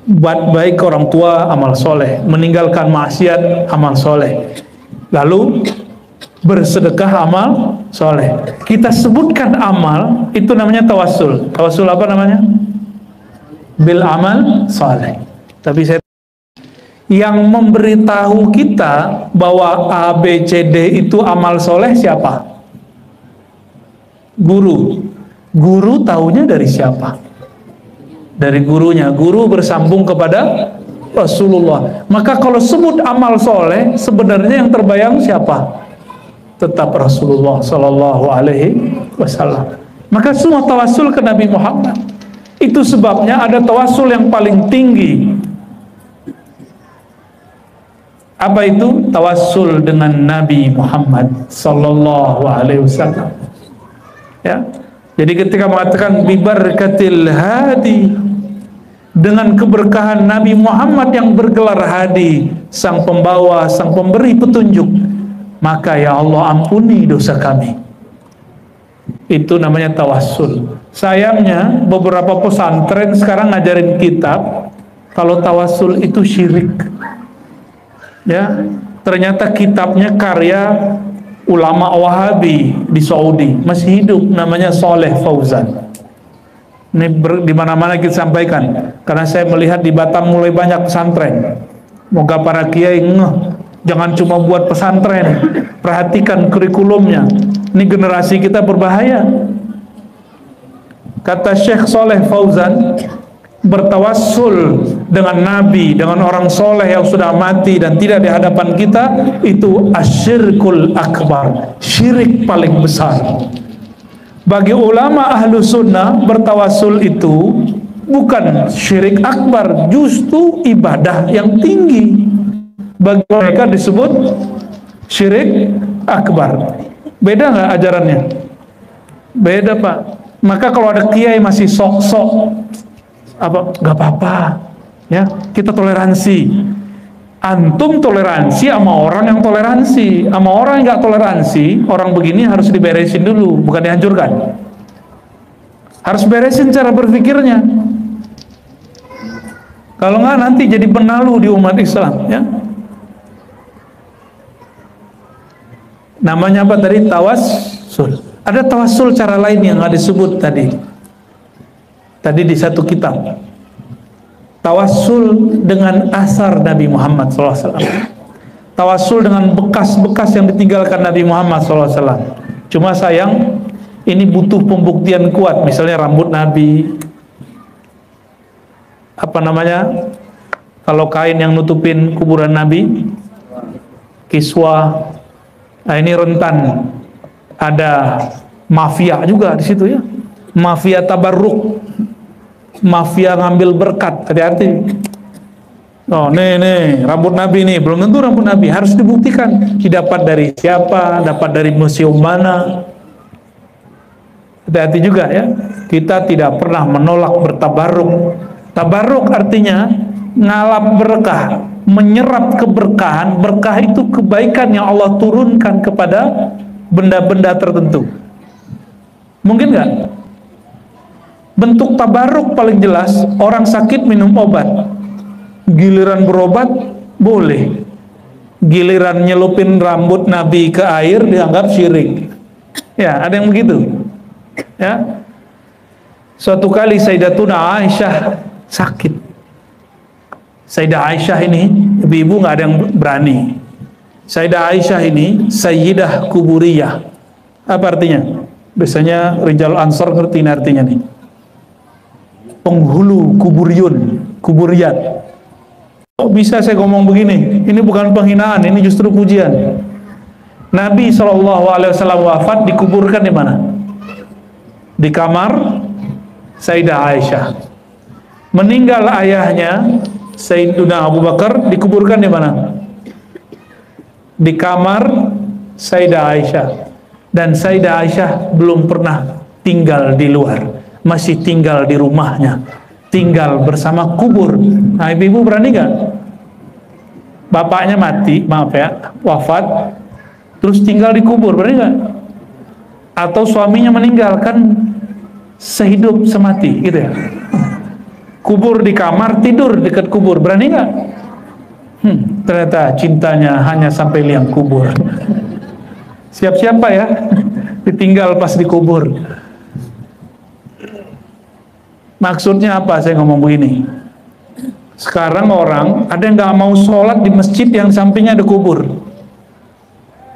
[SPEAKER 1] Buat baik orang tua, amal soleh. Meninggalkan maksiat, amal soleh. Lalu bersedekah, amal soleh. Kita sebutkan amal, itu namanya tawassul. Tawassul apa namanya? Bil amal soleh. Tapi saya, yang memberitahu kita bahwa A, B, C, D itu amal soleh siapa? Guru. Guru taunya dari siapa? Dari gurunya. Guru bersambung kepada Rasulullah. Maka kalau sebut amal soleh, sebenarnya yang terbayang siapa? Tetap Rasulullah Sallallahu Alaihi Wasallam. Maka semua tawassul ke Nabi Muhammad. Itu sebabnya ada tawassul yang paling tinggi. Apa itu? Tawassul dengan Nabi Muhammad Sallallahu Alaihi Wasallam. Ya. Jadi ketika mengatakan bibarkatil hadi, dengan keberkahan Nabi Muhammad yang bergelar hadi, sang pembawa, sang pemberi petunjuk, maka ya Allah ampuni dosa kami. Itu namanya tawassul. Sayangnya beberapa pesantren sekarang ngajarin kitab kalau tawassul itu syirik. Ya, ternyata kitabnya karya ulama Wahabi di Saudi, masih hidup, namanya Saleh Fauzan. Ini di mana-mana kita sampaikan, karena saya melihat di Batam mulai banyak pesantren. Moga para kiai jangan cuma buat pesantren, perhatikan kurikulumnya. Ini generasi kita berbahaya. Kata Syekh Saleh Fauzan, bertawassul dengan Nabi, dengan orang soleh yang sudah mati dan tidak di hadapan kita, itu asyirkul akbar, syirik paling besar. Bagi ulama ahlu sunnah, bertawassul itu bukan syirik akbar, justru ibadah yang tinggi. Bagi mereka disebut syirik akbar. Beda nggak ajarannya? Beda, Pak. Maka kalau ada kiai masih sok-sok apa, nggak apa-apa, ya, kita toleransi. Antum toleransi sama orang yang toleransi. Sama orang yang nggak toleransi, orang begini harus diberesin dulu, bukan dihancurkan. Harus beresin cara berpikirnya. Kalau nggak nanti jadi benalu di umat Islam, ya. Namanya apa tadi? Tawassul. Ada tawassul cara lain yang nggak disebut tadi di satu kitab. Tawassul dengan asar Nabi Muhammad SAW. Tawassul dengan bekas-bekas yang ditinggalkan Nabi Muhammad SAW. Cuma sayang, ini butuh pembuktian kuat. Misalnya rambut Nabi, apa namanya, kalau kain yang nutupin kuburan Nabi, kiswa. Nah ini rentan, ada mafia juga di situ, ya. Mafia tabarruk, mafia ngambil berkat, hati-hati. Oh, nih rambut Nabi nih, belum tentu rambut Nabi, harus dibuktikan. Didapat dari siapa, dapat dari museum mana. Hati-hati juga, ya. kita tidak pernah menolak bertabaruk. Tabaruk artinya ngalap berkah, menyerap keberkahan. Berkah itu kebaikan yang Allah turunkan kepada benda-benda tertentu. Mungkin nggak? Bentuk tabaruk paling jelas, orang sakit minum obat, giliran berobat boleh, giliran nyelupin rambut Nabi ke air dianggap syirik. Ya, ada yang begitu. Ya, suatu kali Sayyidatuna Aisyah sakit. Sayyidah Aisyah ini, ibu-ibu nggak ada yang berani. Sayyidah Aisyah ini Sayyidah Kuburiyah. Apa artinya? Biasanya Rijal Ansor ngerti artinya nih. Penghulu kuburiyat. Kok bisa saya ngomong begini? Ini bukan penghinaan, ini justru pujian. Nabi SAW wafat, dikuburkan di mana? Di kamar Sayyidah Aisyah. Meninggal ayahnya Sayyidina Abu Bakar, dikuburkan di mana? Di kamar Sayyidah Aisyah. Dan Sayyidah Aisyah belum pernah tinggal di luar, masih tinggal di rumahnya, tinggal bersama kubur. Nah, ibu-ibu berani gak? Bapaknya mati, maaf ya, wafat, terus tinggal di kubur, berani gak? Atau suaminya meninggal, kan sehidup semati gitu ya. Kubur di kamar, tidur dekat kubur, berani gak? Ternyata cintanya hanya sampai liang kubur. Siap-siap Pak ya, ditinggal pas dikubur. Maksudnya apa saya ngomong begini? Sekarang orang ada yang nggak mau sholat di masjid yang sampingnya ada kubur.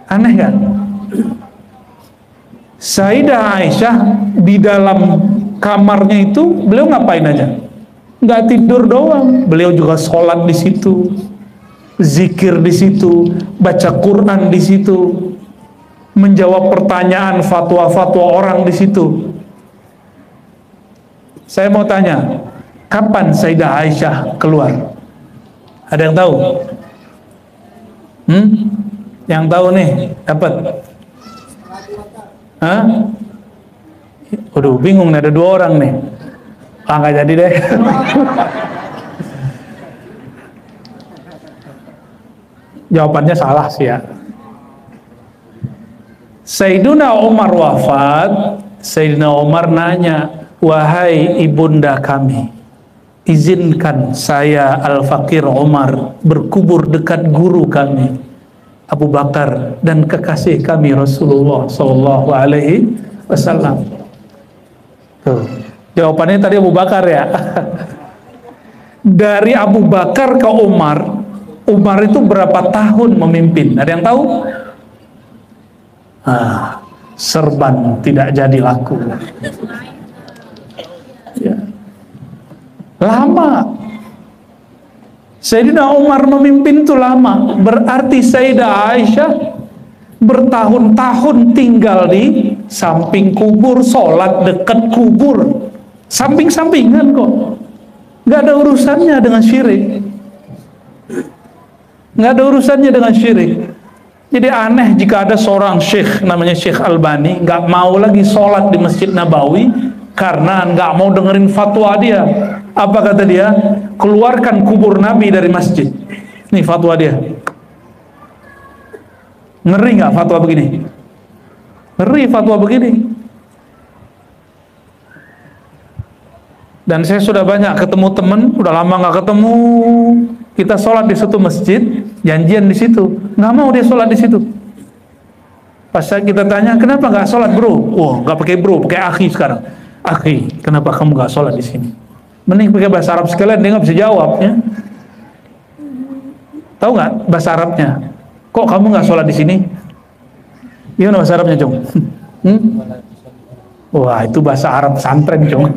[SPEAKER 1] Aneh kan? Sayyidah Aisyah di dalam kamarnya itu beliau ngapain aja? Nggak tidur doang, beliau juga sholat di situ, zikir di situ, baca Quran di situ, menjawab pertanyaan fatwa-fatwa orang di situ. Saya mau tanya, kapan Sayyidah Aisyah keluar? Ada yang tahu? Yang tahu nih, dapat? Hah? Waduh, bingung nih, ada dua orang nih. Nggak jadi deh. Jawabannya salah sih ya. Sayyidina Umar wafat, Sayyidina Umar nanya, wahai ibunda kami, izinkan saya Al-Fakir Umar berkubur dekat guru kami Abu Bakar dan kekasih kami Rasulullah Sallallahu Alaihi Wasallam. Tuh, jawabannya tadi Abu Bakar ya. Dari Abu Bakar ke Umar, Umar itu berapa tahun memimpin? Ada yang tahu? Serban tidak jadi laku. Ya. Lama. Sayyidina Umar memimpin itu lama. Berarti Sayyidah Aisyah bertahun-tahun tinggal di samping kubur, sholat dekat kubur, samping-sampingan kok. Gak ada urusannya dengan syirik. Gak ada urusannya dengan syirik. Jadi aneh jika ada seorang syekh namanya Syekh Albani nggak mau lagi sholat di Masjid Nabawi karena nggak mau dengerin fatwa dia. Apa kata dia? Keluarkan kubur Nabi dari masjid. Nih fatwa dia. Ngeri nggak fatwa begini? Ngeri fatwa begini. Dan saya sudah banyak ketemu teman, udah lama nggak ketemu. Kita sholat di satu masjid, janjian di situ, nggak mau dia sholat di situ. Pas kita tanya, kenapa nggak sholat bro? Oh, nggak pakai bro, pakai akhi sekarang. Akhi, kenapa kamu nggak sholat di sini? Mending pakai bahasa Arab sekalian, dia nggak bisa jawab ya. Tahu nggak bahasa Arabnya? Kok kamu nggak sholat di sini? Gimana bahasa Arabnya, Jong? Wah, itu bahasa Arab pesantren, Jong.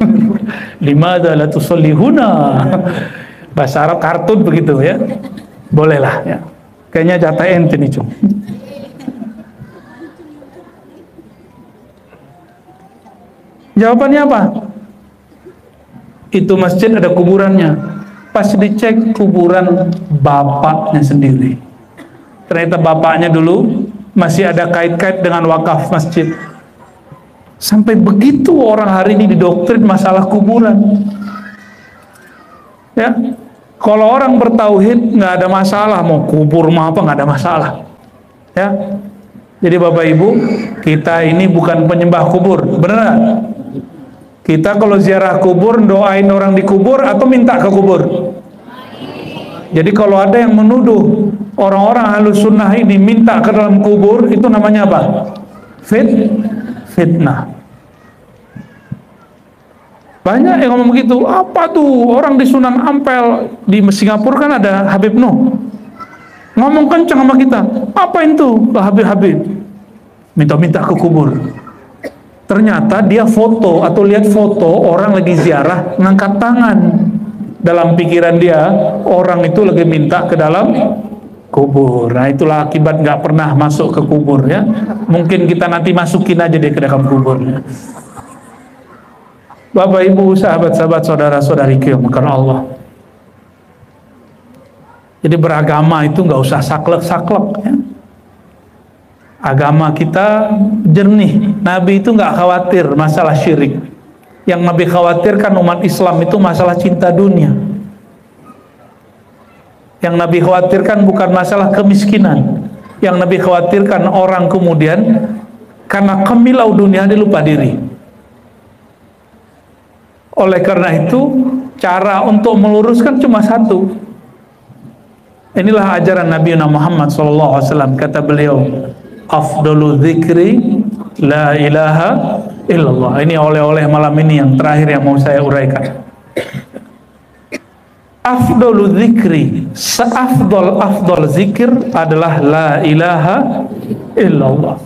[SPEAKER 1] Limadza la tusolli huna? Bahasa Arab kartun begitu ya. Bolehlah ya. Kayaknya jatah ente nih, Jong. Jawabannya apa? Itu masjid ada kuburannya. Pas dicek kuburan bapaknya sendiri. Ternyata bapaknya dulu masih ada kait-kait dengan wakaf masjid. Sampai begitu orang hari ini didoktrin masalah kuburan. Ya, kalau orang bertauhid nggak ada masalah, mau kubur mau apa nggak ada masalah. Ya, jadi Bapak Ibu, kita ini bukan penyembah kubur, benar? Kita kalau ziarah kubur doain orang di kubur atau minta ke kubur? Jadi kalau ada yang menuduh orang-orang Ahlus Sunnah ini minta ke dalam kubur, itu namanya apa? Fitnah. Banyak yang ngomong begitu. Apa tuh orang di Sunan Ampel di Singapura kan ada Habib Nuh, ngomong kencang sama kita. Apa itu Habib? Minta-minta ke kubur. Ternyata dia foto atau lihat foto orang lagi ziarah ngangkat tangan. Dalam pikiran dia orang itu lagi minta ke dalam kubur. Nah itulah akibat nggak pernah masuk ke kubur ya. Mungkin kita nanti masukin aja deh ke dalam kubur ya. Bapak Ibu, sahabat-sahabat, saudara-saudariku yang bukan Allah. Jadi beragama itu nggak usah saklek-saklek ya. Agama kita jernih. Nabi itu nggak khawatir masalah syirik. Yang Nabi khawatirkan umat Islam itu masalah cinta dunia. Yang Nabi khawatirkan bukan masalah kemiskinan. Yang Nabi khawatirkan orang kemudian karena kemilau dunia dia lupa diri. Oleh karena itu cara untuk meluruskan cuma satu. Inilah ajaran Nabi Muhammad SAW. Kata beliau, afdalu dzikri la ilaha illallah. Ini oleh-oleh malam ini yang terakhir yang mau saya uraikan. Afdalu dzikri, seafdal zikir adalah la ilaha illallah.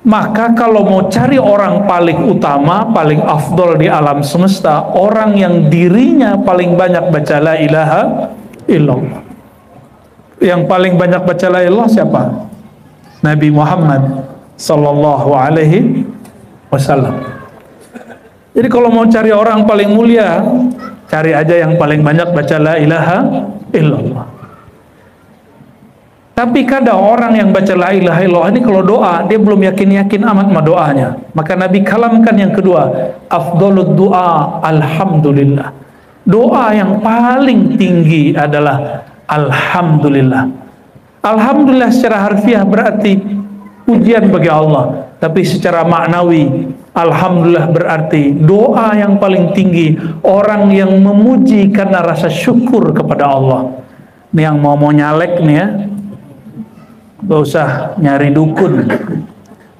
[SPEAKER 1] Maka kalau mau cari orang paling utama, paling afdol di alam semesta, orang yang dirinya paling banyak baca la ilaha illallah. Yang paling banyak baca la ilaha siapa? Nabi Muhammad sallallahu alaihi wasallam. Jadi kalau mau cari orang paling mulia, cari aja yang paling banyak baca la ilaha illallah. Tapi kadang orang yang baca la ilaha illallah ini kalau doa dia belum yakin-yakin amat sama doanya. Maka Nabi kalamkan yang kedua, afdhalud du'a alhamdulillah. Doa yang paling tinggi adalah alhamdulillah. Alhamdulillah secara harfiah berarti pujian bagi Allah, tapi secara maknawi alhamdulillah berarti doa yang paling tinggi, orang yang memuji karena rasa syukur kepada Allah. Ini yang mau nyalek nih ya, gak usah nyari dukun,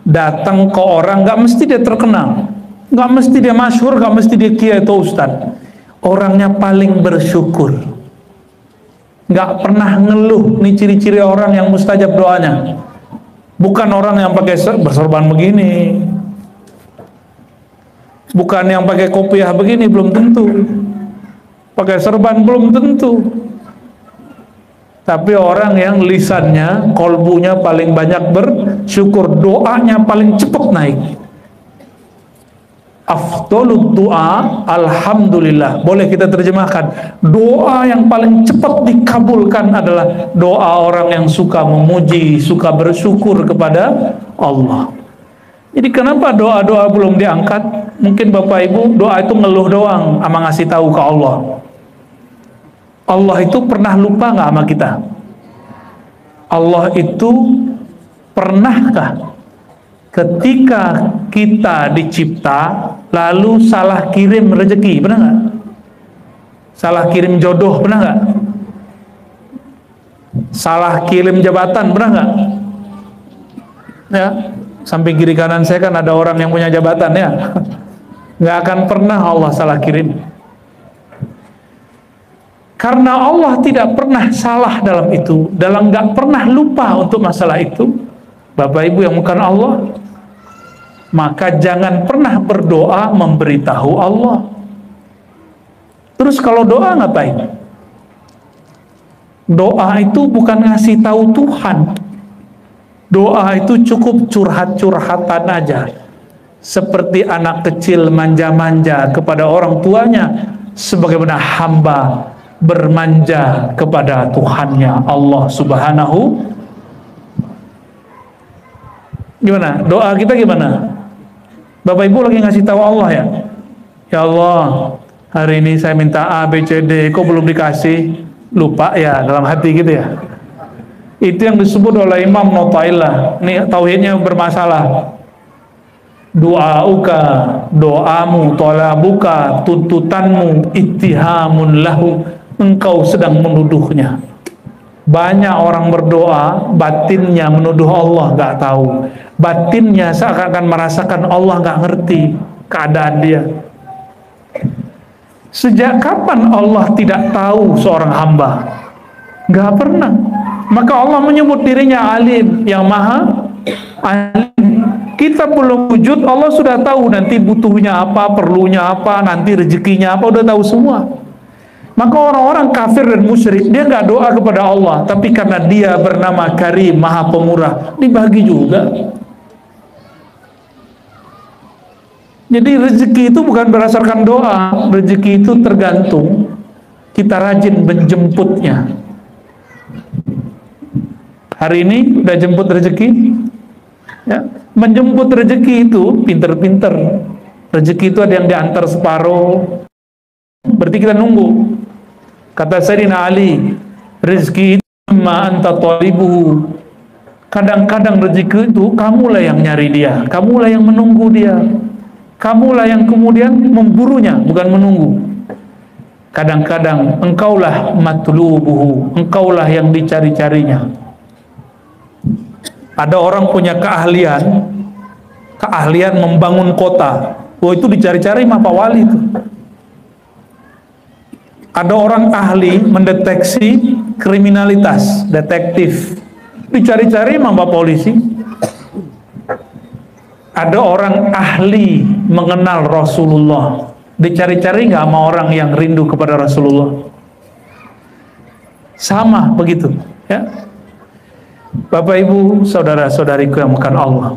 [SPEAKER 1] datang ke orang nggak mesti dia terkenal, nggak mesti dia masyhur, nggak mesti dia kiai atau ustad, orangnya paling bersyukur, nggak pernah ngeluh. Nih ciri-ciri orang yang mustajab doanya. Bukan orang yang pakai bersorban begini, bukan yang pakai kopiah begini, belum tentu. Pakai serban belum tentu. Tapi orang yang lisannya, kolbunya paling banyak bersyukur, doanya paling cepat naik. Afdhalud du'a alhamdulillah. Boleh kita terjemahkan, doa yang paling cepat dikabulkan adalah doa orang yang suka memuji, suka bersyukur kepada Allah. Jadi kenapa doa-doa belum diangkat? Mungkin Bapak Ibu doa itu ngeluh doang sama ngasih tahu ke Allah. Allah itu pernah lupa nggak sama kita? Allah itu pernahkah ketika kita dicipta lalu salah kirim rezeki, pernah nggak? Salah kirim jodoh, pernah nggak? Salah kirim jabatan, pernah nggak? Ya, samping kiri kanan saya kan ada orang yang punya jabatan ya. Nggak akan pernah Allah salah kirim. Karena Allah tidak pernah salah dalam itu, dalam nggak pernah lupa untuk masalah itu, Bapak Ibu yang bukan Allah, maka jangan pernah berdoa memberitahu Allah. Terus kalau doa ngapain? Doa itu bukan ngasih tahu Tuhan. Doa itu cukup curhat-curhatan aja. Seperti anak kecil manja-manja kepada orang tuanya, sebagaimana hamba bermanja kepada Tuhannya Allah Subhanahu. Gimana? Doa kita gimana? Bapak Ibu lagi ngasih tahu Allah ya, ya Allah, hari ini saya minta A, B, C, D, kok belum dikasih? Lupa ya dalam hati gitu ya. Itu yang disebut oleh Imam Notailah. Ini tauhidnya bermasalah. Du'auka, doamu, tolabuka, tuntutanmu, ittihamun lahu, engkau sedang menuduhnya. Banyak orang berdoa, batinnya menuduh Allah, gak tahu. Batinnya seakan-akan merasakan Allah gak ngerti keadaan dia. Sejak kapan Allah tidak tahu seorang hamba? Gak pernah. Maka Allah menyebut dirinya alim, yang maha alim. Kita belum wujud, Allah sudah tahu nanti butuhnya apa, perlunya apa, nanti rezekinya apa, udah tahu semua. Maka orang-orang kafir dan musyrik, dia nggak doa kepada Allah, tapi karena dia bernama Karim, maha pemurah, dibagi juga. Jadi rezeki itu bukan berdasarkan doa, rezeki itu tergantung kita rajin menjemputnya. Hari ini udah jemput rezeki, ya. Menjemput rezeki itu pinter-pinter. Rezeki itu ada yang diantar separuh, berarti kita nunggu. Kata Sayyidina Ali, rezeki itu ma anta talibuhu. Kadang-kadang rezeki itu kamulah yang nyari dia, kamulah yang menunggu dia. Kamulah yang kemudian memburunya, bukan menunggu. Kadang-kadang engkaulah matlubuhu, engkaulah yang dicari-carinya. Ada orang punya keahlian membangun kota. Oh, itu dicari-cari mah Pak Wali itu. Ada orang ahli mendeteksi kriminalitas, detektif. Dicari-cari mah Pak polisi. Ada orang ahli mengenal Rasulullah, dicari-cari nggak sama orang yang rindu kepada Rasulullah. Sama begitu ya. Bapak Ibu, saudara-saudariku yang bukan Allah,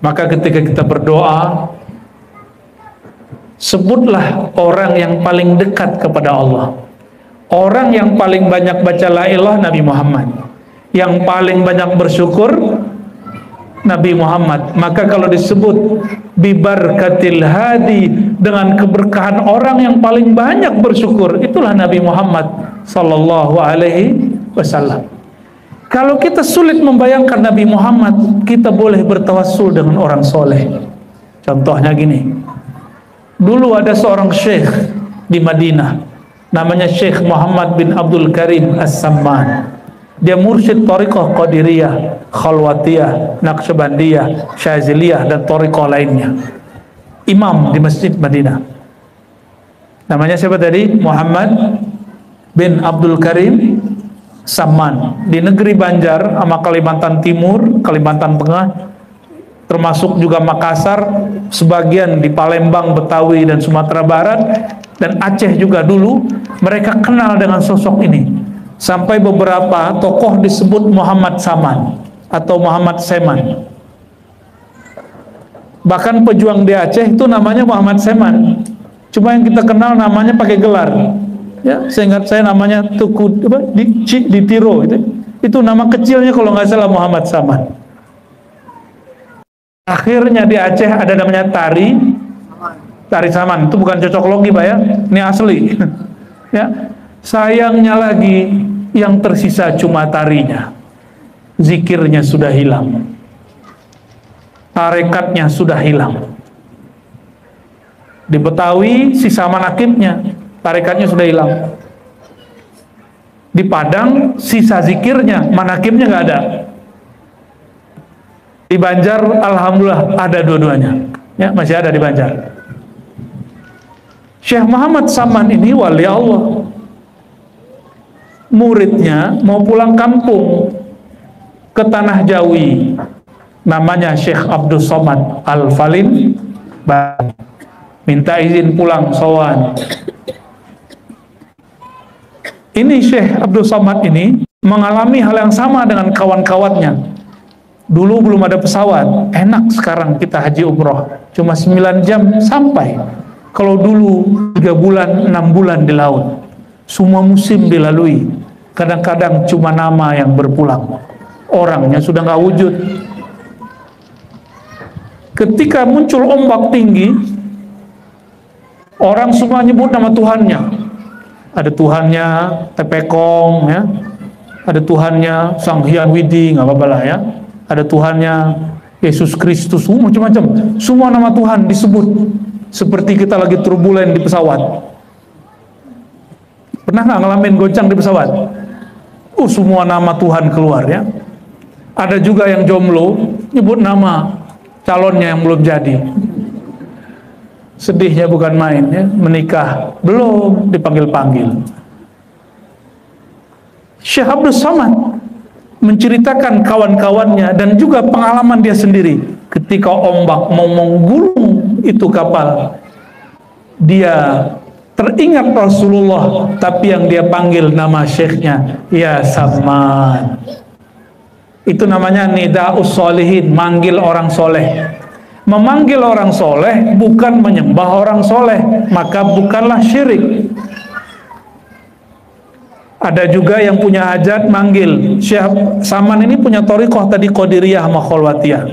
[SPEAKER 1] maka ketika kita berdoa, sebutlah orang yang paling dekat kepada Allah. Orang yang paling banyak baca la ilaha Nabi Muhammad, yang paling banyak bersyukur Nabi Muhammad. Maka kalau disebut bibarkatil hadi, dengan keberkahan orang yang paling banyak bersyukur, itulah Nabi Muhammad sallallahu alaihi wasallam. Kalau kita sulit membayangkan Nabi Muhammad, kita boleh bertawassul dengan orang soleh. Contohnya gini, dulu ada seorang syekh di Madinah, namanya Syekh Muhammad bin Abdul Karim As-Samman. Dia mursyid Thariqah Qadiriyah, Khalwatiyah, Naqsyabandiyah, Syaziliyah, dan Thariqah lainnya. Imam di Masjid Madinah. Namanya siapa tadi? Muhammad bin Abdul Karim Samman. Di negeri Banjar sama Kalimantan Timur, Kalimantan Tengah, termasuk juga Makassar, sebagian di Palembang, Betawi, dan Sumatera Barat, dan Aceh juga dulu, mereka kenal dengan sosok ini. Sampai beberapa tokoh disebut Muhammad Saman atau Muhammad Seman. Bahkan pejuang di Aceh itu namanya Muhammad Seman. Cuma yang kita kenal namanya pakai gelar. Ya, seingat saya namanya Tuku di Tiro itu nama kecilnya kalau nggak salah Muhammad Saman. Akhirnya di Aceh ada namanya Tari Saman. Itu bukan cocok logi Pak ya, ini asli. Ya. Sayangnya lagi yang tersisa cuma tarinya, zikirnya sudah hilang, tarekatnya sudah hilang. Di Betawi sisa manakibnya, tarekatnya sudah hilang. Di Padang sisa zikirnya, manakibnya nggak ada. Di Banjar alhamdulillah ada dua-duanya, ya masih ada di Banjar. Syekh Muhammad Saman ini wali Allah. Muridnya mau pulang kampung ke Tanah Jawi, namanya Syekh Abdul Somad Al-Falin, minta izin pulang sowan. Ini Syekh Abdul Somad ini mengalami hal yang sama dengan kawan-kawannya. Dulu belum ada pesawat, enak sekarang kita haji umroh, cuma 9 jam sampai. Kalau dulu 3 bulan, 6 bulan di laut. Semua musim dilalui. Kadang-kadang cuma nama yang berpulang, orangnya sudah nggak wujud. Ketika muncul ombak tinggi, orang semua nyebut nama Tuhannya. Ada Tuhannya Tepekong, ya. Ada Tuhannya Sang Hyang Widi, nggak apa-apa lah ya. Ada Tuhannya Yesus Kristus, macam-macam. Semua nama Tuhan disebut, seperti kita lagi turbulen di pesawat. Pernah nggak ngalamin goncang di pesawat? Semua nama Tuhan keluar ya. Ada juga yang jomblo, nyebut nama calonnya yang belum jadi. Sedihnya bukan main ya, menikah belum dipanggil-panggil. Syekh Abdul Samad menceritakan kawan-kawannya dan juga pengalaman dia sendiri ketika ombak mau menggulung itu kapal. Dia teringat Rasulullah, tapi yang dia panggil nama syekhnya, ya Samad. Itu namanya nida'us sholihin, manggil orang soleh. Memanggil orang soleh bukan menyembah orang soleh, maka bukanlah syirik. Ada juga yang punya hajat manggil. Syekh Saman ini punya thariqah tadi Qadiriyah sama Kholwatiyah.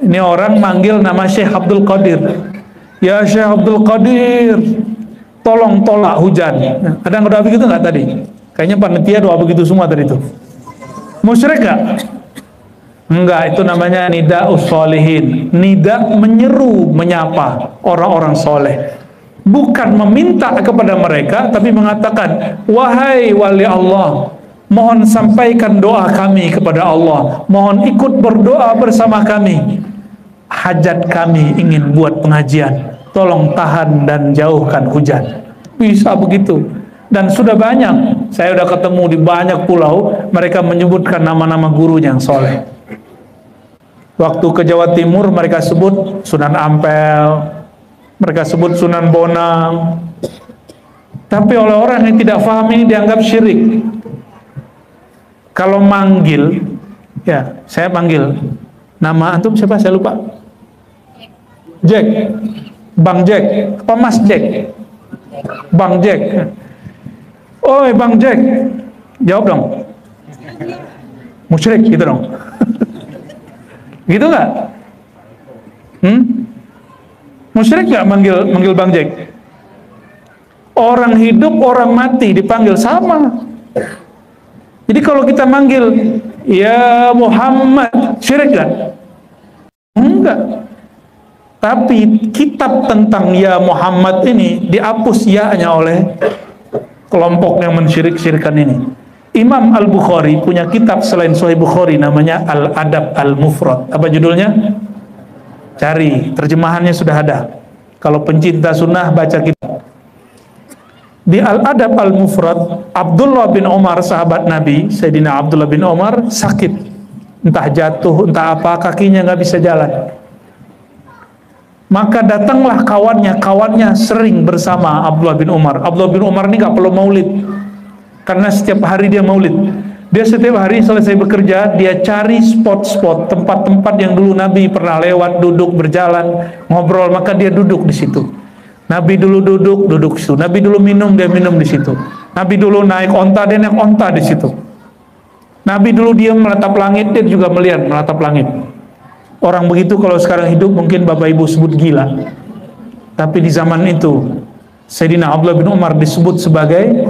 [SPEAKER 1] Ini orang manggil nama Syekh Abdul Qadir. Ya Syekh Abdul Qadir, tolong tolak hujan. Ada yang doa begitu nggak tadi? Kayaknya panitia doa begitu semua tadi itu. Musyrik nggak? Enggak, itu namanya nida'us sholihin. Nida menyeru, menyapa orang-orang soleh. Bukan meminta kepada mereka, tapi mengatakan, wahai wali Allah, mohon sampaikan doa kami kepada Allah, mohon ikut berdoa bersama kami. Hajat kami ingin buat pengajian, tolong tahan dan jauhkan hujan. Bisa begitu. Dan sudah banyak, saya sudah ketemu di banyak pulau, mereka menyebutkan nama-nama gurunya yang soleh. Waktu ke Jawa Timur mereka sebut Sunan Ampel, mereka sebut Sunan Bonang. Tapi oleh orang yang tidak paham ini dianggap syirik. Kalau manggil, ya saya panggil, nama antum siapa? Saya lupa. Jack, Bang Jack, apa Mas Jack? Bang Jack. Oi Bang Jack, jawab dong. Musyrik gitu dong. Gitu nggak? Musyrik nggak manggil Bang Jack? Orang hidup, orang mati dipanggil sama. Jadi kalau kita manggil ya Muhammad, syirik nggak? Enggak. Tapi kitab tentang ya Muhammad ini dihapus ya-nya oleh kelompok yang mensyirik-syirikan ini. Imam Al-Bukhari punya kitab selain Sahih Bukhari namanya Al-Adab Al-Mufrad. Apa judulnya? Cari, terjemahannya sudah ada. Kalau pencinta sunnah baca kitab. Di Al-Adab Al-Mufrad, Abdullah bin Umar, sahabat Nabi, Sayyidina Abdullah bin Umar sakit. Entah jatuh, entah apa, kakinya nggak bisa jalan. Maka datanglah kawannya sering bersama Abdullah bin Umar. Abdullah bin Umar ini nggak perlu maulid, karena setiap hari dia maulid. Dia setiap hari selesai bekerja, dia cari spot-spot, tempat-tempat yang dulu Nabi pernah lewat, duduk, berjalan, ngobrol, maka dia duduk di situ. Nabi dulu duduk di situ. Nabi dulu minum, dia minum di situ. Nabi dulu naik onta, dia naik onta di situ. Nabi dulu diam menatap langit, dia juga melihat menatap langit. Orang begitu kalau sekarang hidup mungkin Bapak Ibu sebut gila. Tapi di zaman itu Sayyidina Abdullah bin Umar disebut sebagai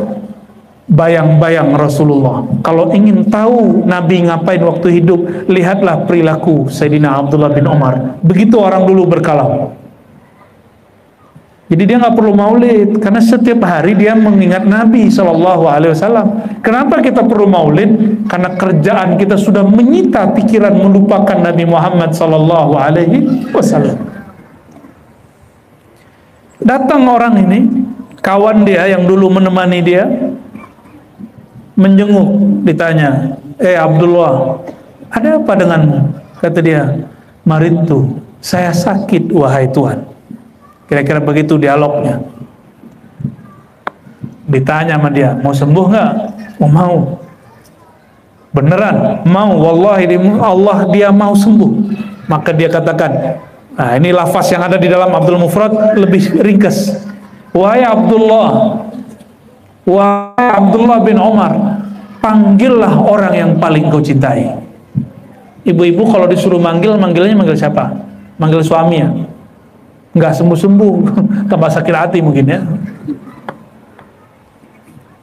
[SPEAKER 1] bayang-bayang Rasulullah. Kalau ingin tahu Nabi ngapain waktu hidup, lihatlah perilaku Sayyidina Abdullah bin Umar. Begitu orang dulu berkalam. Jadi dia nggak perlu maulid, karena setiap hari dia mengingat Nabi SAW. Kenapa kita perlu maulid? Karena kerjaan kita sudah menyita pikiran melupakan Nabi Muhammad SAW. Datang orang ini, kawan dia yang dulu menemani dia, menjenguk, ditanya, Abdullah, ada apa denganmu? Kata dia, maritu, saya sakit wahai Tuhan. Kira-kira begitu dialognya. Ditanya sama dia, mau sembuh nggak? Oh, mau. Beneran? Mau. Wallahi Allah dia mau sembuh. Maka dia katakan, nah ini lafaz yang ada di dalam Abdul Mufrad lebih ringkas. Wahai Abdullah, wahai Abdullah bin Umar, panggillah orang yang paling kau cintai. Ibu-ibu kalau disuruh manggilnya manggil siapa? manggil suami ya, nggak sembuh-sembuh, tambah sakit hati mungkin ya.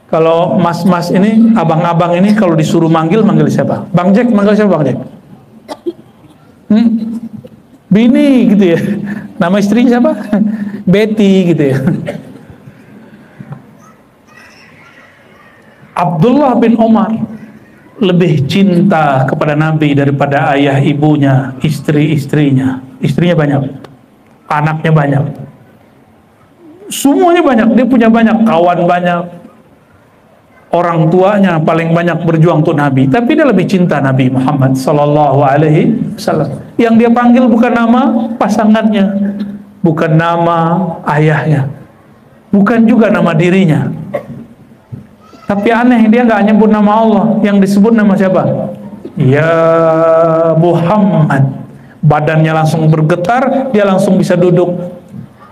[SPEAKER 1] Kalau mas-mas ini, abang-abang ini kalau disuruh manggil siapa? Bang Jack, manggil siapa Bang Jack? Bini gitu ya. Nama istrinya siapa? Betty gitu ya. Abdullah bin Umar lebih cinta kepada Nabi daripada ayah ibunya, istri-istrinya. Istrinya banyak, anaknya banyak, semuanya banyak, dia punya banyak kawan, banyak orang tuanya, paling banyak berjuang untuk Nabi, tapi dia lebih cinta Nabi Muhammad sallallahu alaihi wasallam. Yang dia panggil bukan nama pasangannya, bukan nama ayahnya, bukan juga nama dirinya. Tapi aneh, dia nggak nyebut nama Allah, yang disebut nama siapa? Ya Muhammad. Badannya langsung bergetar, dia langsung bisa duduk,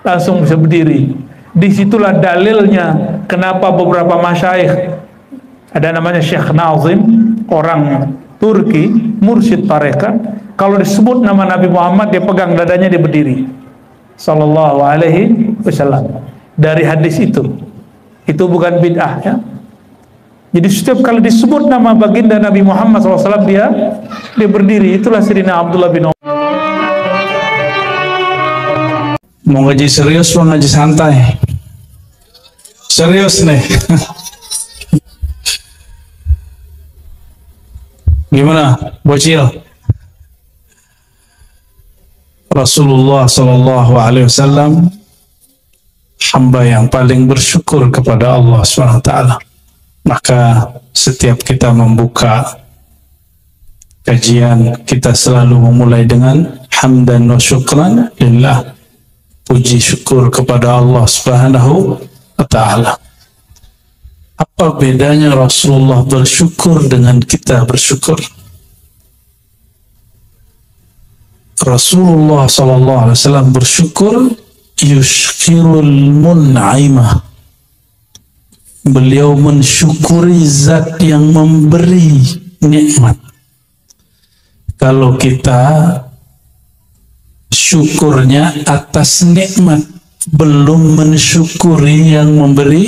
[SPEAKER 1] langsung bisa berdiri. Disitulah dalilnya kenapa beberapa masyayikh, ada namanya Syekh Nazim, orang Turki, mursyid tarekat, kalau disebut nama Nabi Muhammad dia pegang dadanya, dia berdiri sallallahu alaihi wasallam. Dari hadis itu bukan bid'ah ya. Jadi setiap kali disebut nama baginda Nabi Muhammad SAW dia berdiri. Itulah Sayyidina Abdullah bin Umar.
[SPEAKER 2] Mau ngaji serius, mau ngaji santai? Serius nih. Gimana, bocil? Rasulullah Sallallahu Alaihi Wasallam hamba yang paling bersyukur kepada Allah Subhanahu Wa Taala. Maka setiap kita membuka kajian, kita selalu memulai dengan hamdan wa syukran lillah, puji syukur kepada Allah Subhanahu wa Ta'ala. Apa bedanya Rasulullah bersyukur dengan kita bersyukur? Rasulullah sallallahu alaihi wasallam bersyukur yushkirul mun'imah. Beliau mensyukuri zat yang memberi nikmat. Kalau kita syukurnya atas nikmat, belum mensyukuri yang memberi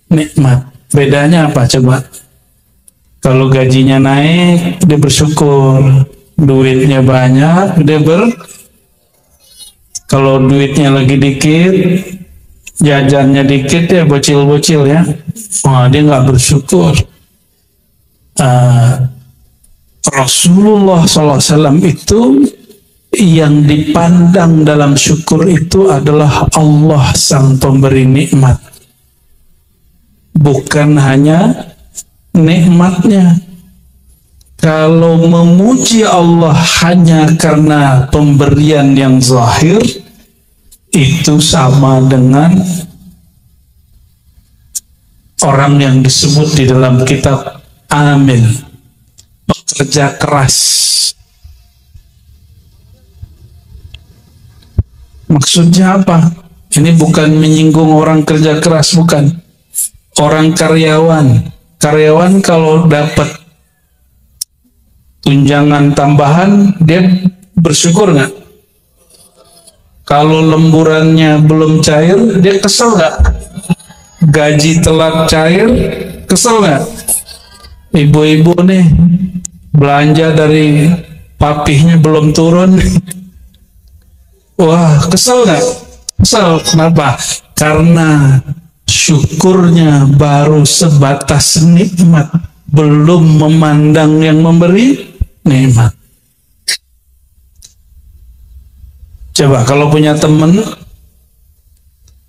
[SPEAKER 2] nikmat. Bedanya apa coba? Kalau gajinya naik, dia bersyukur. Duitnya banyak, dia kalau duitnya lagi dikit, jajannya dikit, ya bocil-bocil ya, wah dia nggak bersyukur. Rasulullah SAW itu yang dipandang dalam syukur itu adalah Allah sang pemberi nikmat, bukan hanya nikmatnya. Kalau memuji Allah hanya karena pemberian yang zahir, itu sama dengan orang yang disebut di dalam kitab amil, pekerja keras. Maksudnya apa? Ini bukan menyinggung orang kerja keras, bukan. Orang karyawan. Karyawan kalau dapat tunjangan tambahan, dia bersyukur nggak? Kalau lemburannya belum cair, dia kesel nggak? Gaji telat cair, kesel nggak? Ibu-ibu nih belanja dari papihnya belum turun, wah kesel nggak? Kesel. Kenapa? Karena syukurnya baru sebatas nikmat, belum memandang yang memberi nikmat. Coba kalau punya teman,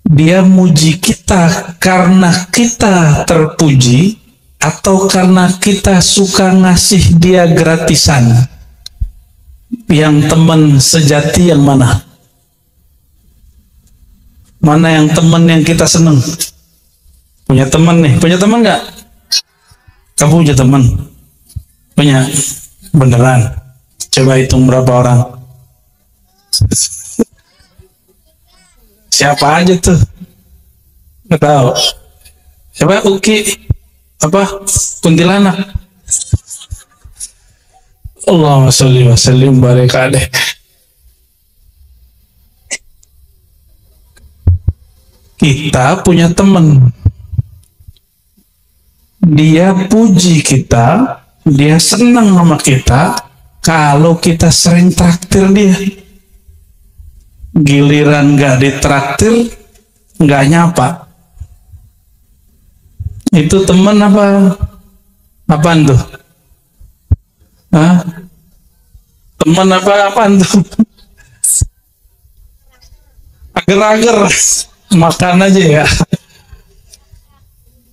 [SPEAKER 2] dia muji kita karena kita terpuji atau karena kita suka ngasih dia gratisan, yang teman sejati yang mana? Mana yang teman yang kita seneng? Punya teman nih, punya teman nggak? Kamu punya teman? Punya? Beneran? Coba hitung berapa orang. Siapa aja tuh? Nggak tahu. Siapa? Uki? Apa? Kuntilanak? Allahumma sholli wa sallim barik alaih. kita punya teman, dia puji kita, dia senang sama kita kalau kita sering traktir dia. Giliran nggak ditraktir, nggak nyapa. Itu teman apa? Apaan tuh? Hah? Teman apaan tuh? Ager-ager, makan aja ya.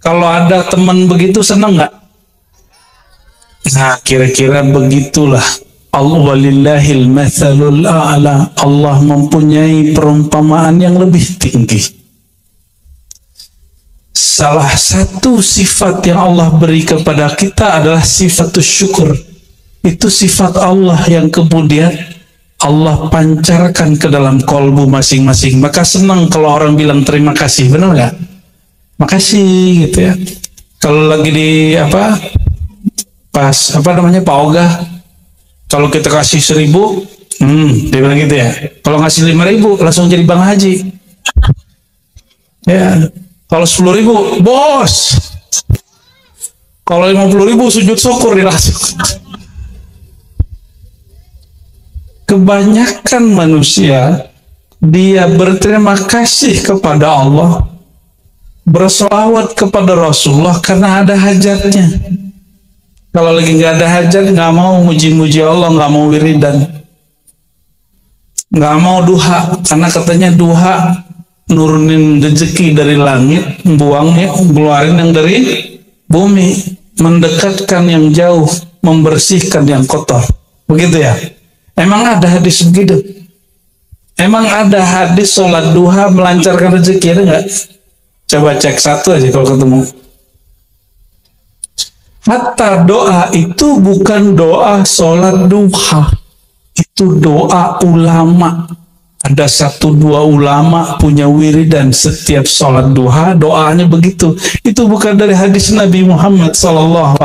[SPEAKER 2] Kalau ada teman begitu senang nggak? Nah, kira-kira begitulah. Allah walillahil matsalul a'la. Allah mempunyai perumpamaan yang lebih tinggi. Salah satu sifat yang Allah beri kepada kita adalah sifat syukur. Itu sifat Allah yang kemudian Allah pancarkan ke dalam kolbu masing-masing. Maka senang kalau orang bilang terima kasih, benar nggak? Makasih gitu ya. Kalau lagi di pas Pak Oga, kalau kita kasih 1.000, dia bilang gitu ya. Kalau ngasih 5.000 langsung jadi Bang Haji. Ya. Kalau 10.000, bos. Kalau 50.000 sujud syukur dia langsung. Kebanyakan manusia dia berterima kasih kepada Allah, bersolawat kepada Rasulullah karena ada hajatnya. Kalau lagi nggak ada hajat, nggak mau muji-muji Allah, nggak mau wiridan, nggak mau duha, karena katanya duha nurunin rezeki dari langit, buangnya, keluarin yang dari bumi, mendekatkan yang jauh, membersihkan yang kotor. Begitu ya? Emang ada hadis begitu? Emang ada hadis sholat duha melancarkan rezeki, ada nggak? Coba cek satu aja kalau ketemu. Hatta doa itu bukan doa sholat duha, itu doa ulama. Ada 1-2 ulama punya wiridan setiap sholat duha, doanya begitu. Itu bukan dari hadis Nabi Muhammad SAW.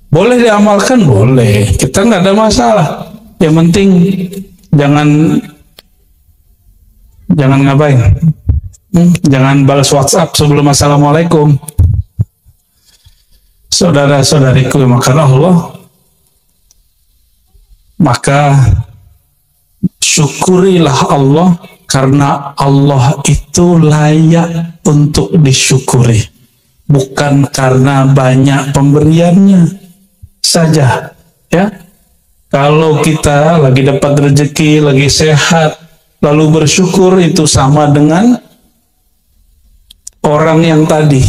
[SPEAKER 2] Boleh diamalkan? Boleh. Kita nggak ada masalah. Yang penting jangan ngapain? Jangan balas WhatsApp sebelum assalamualaikum. Saudara-saudariku yang makan Allah, maka syukurilah Allah karena Allah itu layak untuk disyukuri, bukan karena banyak pemberiannya saja. Ya, kalau kita lagi dapat rezeki, lagi sehat, lalu bersyukur, itu sama dengan orang yang tadi,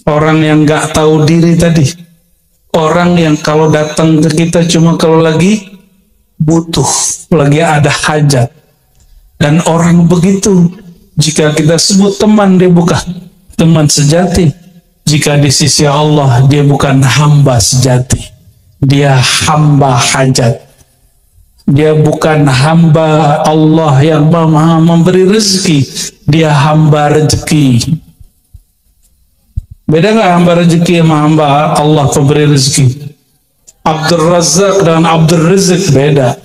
[SPEAKER 2] orang yang nggak tahu diri tadi, orang yang kalau datang ke kita cuma kalau lagi butuh, lagi ada hajat. Dan orang begitu, jika kita sebut teman, dia bukan teman sejati. Jika di sisi Allah, dia bukan hamba sejati, dia hamba hajat. Dia bukan hamba Allah yang memberi rezeki, dia hamba rezeki. Beda nggak hamba rezeki sama hamba Allah pemberi rezeki? Abdul Razak dan Abdul Rizq beda.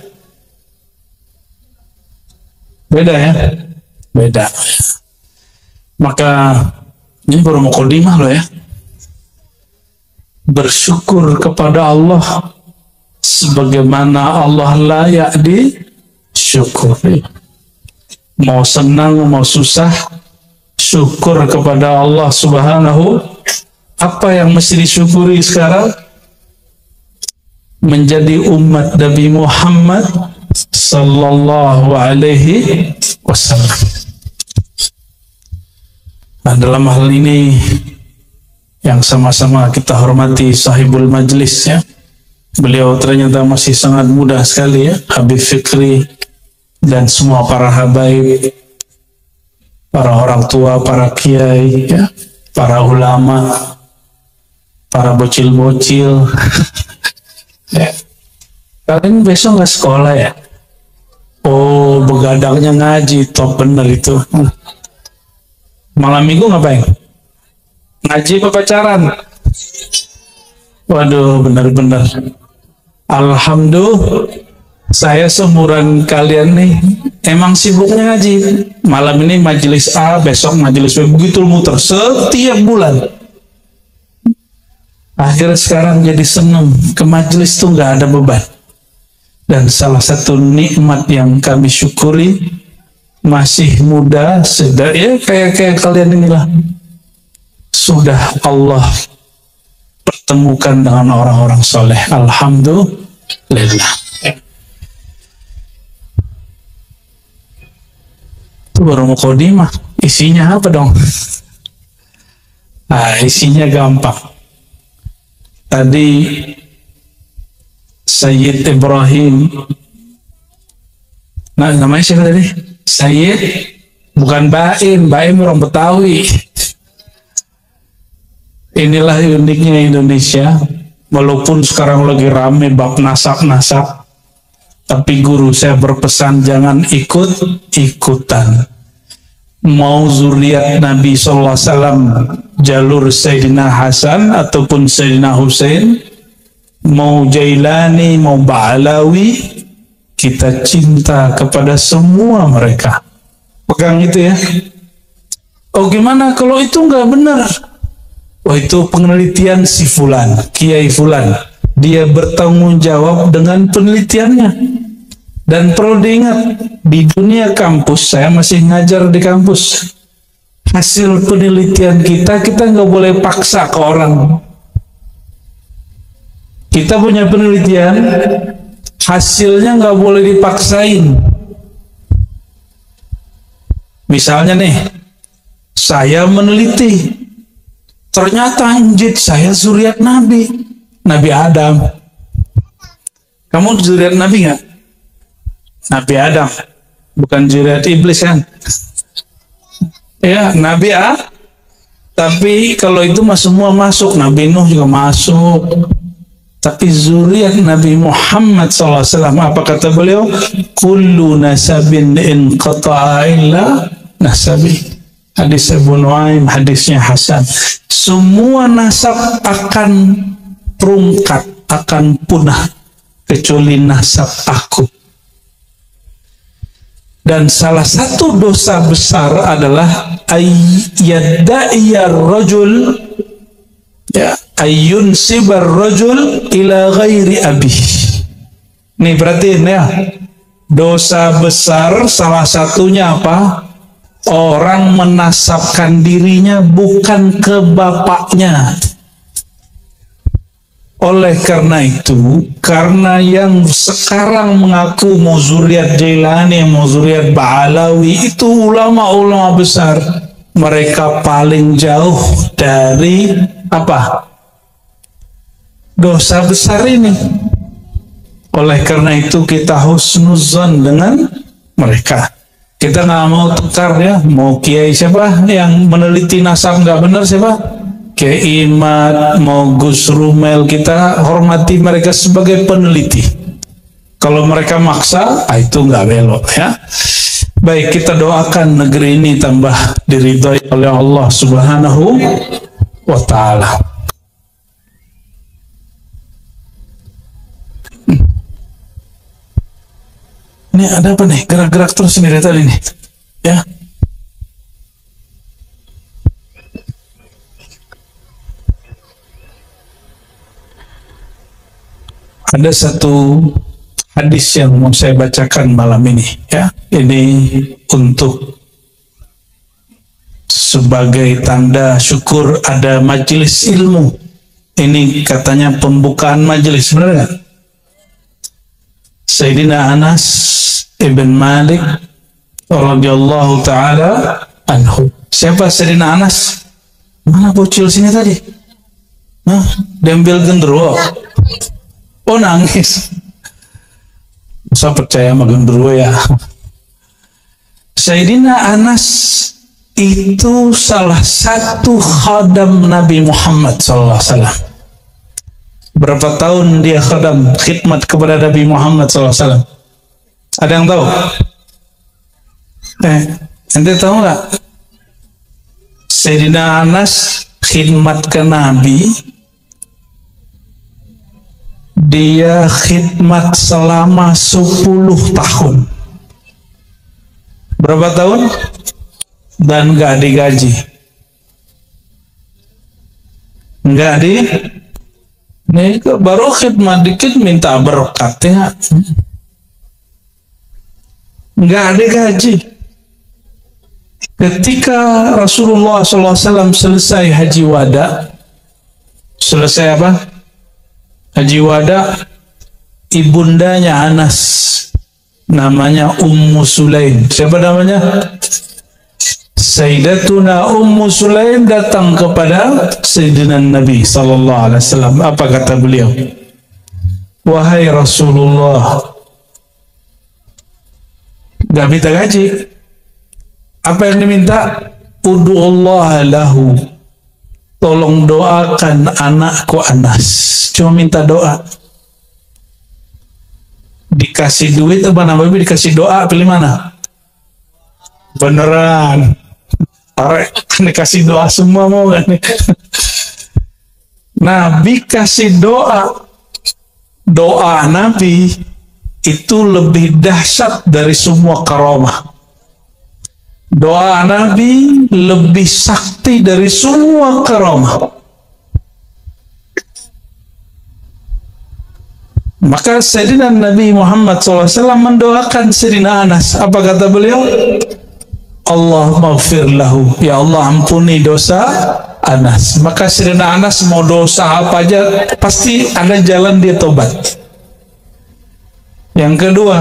[SPEAKER 2] Beda ya? Beda. Maka ini baru mukadimah loh ya. Bersyukur kepada Allah sebagaimana Allah layak disyukuri. Mau senang, mau susah, syukur kepada Allah Subhanahu. Apa yang mesti disyukuri sekarang? Menjadi umat Nabi Muhammad sallallahu alaihi wasallam. Nah, dalam hal ini yang sama-sama kita hormati sahibul majlis ya. Beliau ternyata masih sangat muda sekali ya, Habib Fikri, dan semua para habaib, para orang tua, para kiai ya, para ulama, para bocil-bocil. Ya. Kalian besok nggak sekolah ya? Oh, begadangnya ngaji, top bener itu. Malam minggu ngapain? Ngaji apa pacaran? Waduh, bener-bener. Alhamdulillah, Saya seumuran kalian nih, emang sibuknya ngaji. Malam ini majelis A, besok majelis B, begitu muter setiap bulan. Akhirnya sekarang jadi seneng ke majelis tuh nggak ada beban. Dan salah satu nikmat yang kami syukuri, masih muda, sudah ya kayak kalian inilah, sudah Allah pertemukan dengan orang-orang soleh. Alhamdulillah. Itu baru mukadimah. Isinya apa dong? Nah, isinya gampang. Tadi Sayyid Ibrahim, nah namanya siapa tadi? Sayyid, bukan Baim orang Betawi. Inilah uniknya Indonesia, walaupun sekarang lagi rame bab nasab-nasab, tapi guru saya berpesan jangan ikut-ikutan. Mau zuriat Nabi SAW, jalur Sayyidina Hasan ataupun Sayyidina Husain, mau Jailani, mau Ba'alawi, kita cinta kepada semua mereka. Pegang itu ya. Oh gimana kalau itu nggak benar? Oh itu penelitian si Fulan, Kiai Fulan. Dia bertanggung jawab dengan penelitiannya. Dan perlu diingat, di dunia kampus, saya masih ngajar di kampus. Hasil penelitian kita nggak boleh paksa ke orang. Kita punya penelitian, hasilnya nggak boleh dipaksain. Misalnya nih, saya meneliti, ternyata anjir saya zuriat Nabi Adam. Kamu zuriat Nabi nggak? Nabi Adam, bukan zuriat iblis kan? Ya, Nabi A. Tapi kalau itu semua masuk, Nabi Nuh juga masuk. Tapi zuriat Nabi Muhammad SAW, apa kata beliau? Kullu nasabin inqata'a illa nasabi. Hadis Abu Nuaim, hadisnya Hasan. Semua nasab akan rungkat, akan punah, kecuali nasab aku. Dan salah satu dosa besar adalah ayyadda'iya rajul, ya, ayyun sibar rajul ila ghairi abih. Nih perhatiin ya, dosa besar salah satunya apa? Orang menasabkan dirinya bukan ke bapaknya. Oleh karena itu, karena yang sekarang mengaku mau zuriat Jailani, mau zuriat Ba'alawi, itu ulama-ulama besar. Mereka paling jauh dari apa? Dosa besar ini. Oleh karena itu kita husnuzan dengan mereka. Kita nggak mau tukar ya, mau kiai siapa yang meneliti nasab nggak benar siapa? Kiai Imad, mau Gus Rumel, kita hormati mereka sebagai peneliti. Kalau mereka maksa, itu nggak belok ya. Baik, kita doakan negeri ini tambah diridhoi oleh Allah Subhanahu wa Ta'ala. Ini ada apa nih? Gerak-gerak terus ini dari tadi nih. Ya. Ada satu hadis yang mau saya bacakan malam ini ya. Ini untuk sebagai tanda syukur ada majelis ilmu. Ini katanya pembukaan majelis, benar nggak? Sayyidina Anas ibn Malik radhiyallahu taala anhu. Siapa Sayyidina Anas? Mana bocil sini tadi? Nah, diambil genderuwo. Oh nangis. Saya percaya sama genderuwo ya. Sayyidina Anas itu salah satu khadam Nabi Muhammad SAW. Berapa tahun dia khidmat kepada Nabi Muhammad SAW? Ada yang tahu? Ente tahu nggak? Sayyidina Anas khidmat ke Nabi dia khidmat selama 10 tahun. Berapa tahun? Dan nggak digaji. Nggak di. Nih baru khidmat dikit minta berkatnya. Nggak digaji. Ketika Rasulullah SAW selesai haji wada, selesai apa? Haji wada, ibundanya Anas, namanya Ummu Sulaim. Siapa namanya? Sayyidatuna Ummu Sulaim datang kepada Sayyidina Nabi SAW. Apa kata beliau? Wahai Rasulullah, gak minta gaji. Apa yang diminta? Udu'ullah lahu. Tolong doakan anakku Anas. Cuma minta doa. Dikasih duit apa namanya? Dikasih doa, pilih mana? Beneran. Dikasih doa semua mau gak nih? Nabi kasih doa. Doa Nabi itu lebih dahsyat dari semua karamah. Doa Nabi lebih sakti dari semua karamah. Maka Sayyidina Nabi Muhammad SAW mendoakan Sayyidina Anas. Apa kata beliau? Allah maghfir lahu. Ya Allah ampuni dosa Anas. Maka Sayyidina Anas mau dosa apa aja pasti ada jalan dia tobat. Yang kedua,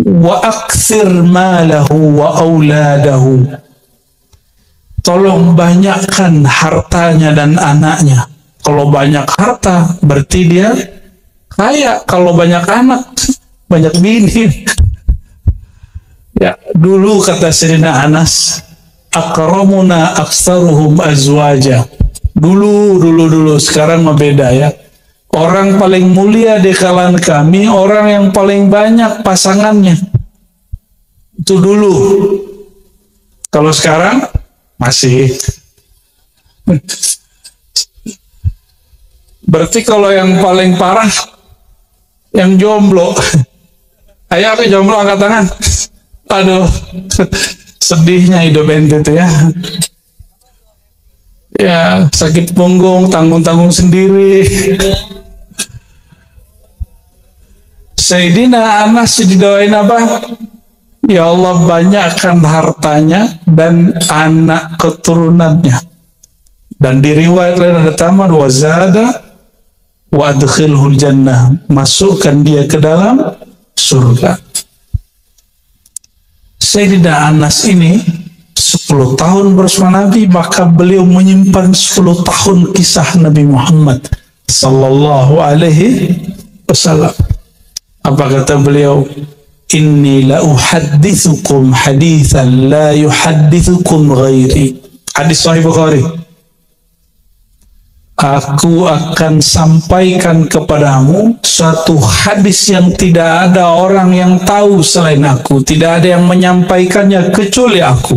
[SPEAKER 2] wa aktsir malahu wa auladahu. Tolong banyakkan hartanya dan anaknya. Kalau banyak harta berarti dia kaya. Kalau banyak anak, banyak bini. Ya, dulu kata Sayyidina Anas, akramuna aktsaruhum azwaja. Dulu, sekarang mah beda ya. Orang paling mulia di kalangan kami, orang yang paling banyak pasangannya. Itu dulu. Kalau sekarang, masih. Berarti kalau yang paling parah, yang jomblo. Ayo aku jomblo, angkat tangan. Aduh, sedihnya hidup ente tuh ya. Ya, sakit punggung, tanggung-tanggung sendiri. Sayyidina Anas didoain apa? Ya Allah banyakkan hartanya dan anak keturunannya. Dan di riwayat lain ada tamar wa zada wa adkhilhul jannah. Masukkan dia ke dalam surga. Sayyidina Anas ini 10 tahun bersama Nabi, maka beliau menyimpan 10 tahun kisah Nabi Muhammad sallallahu alaihi wasallam. Apa kata beliau? Inni la uhaddithukum hadithan la yuhaddithukum ghairi. Hadis Sahih Bukhari. Aku akan sampaikan kepadamu suatu hadis yang tidak ada orang yang tahu selain aku. Tidak ada yang menyampaikannya kecuali aku.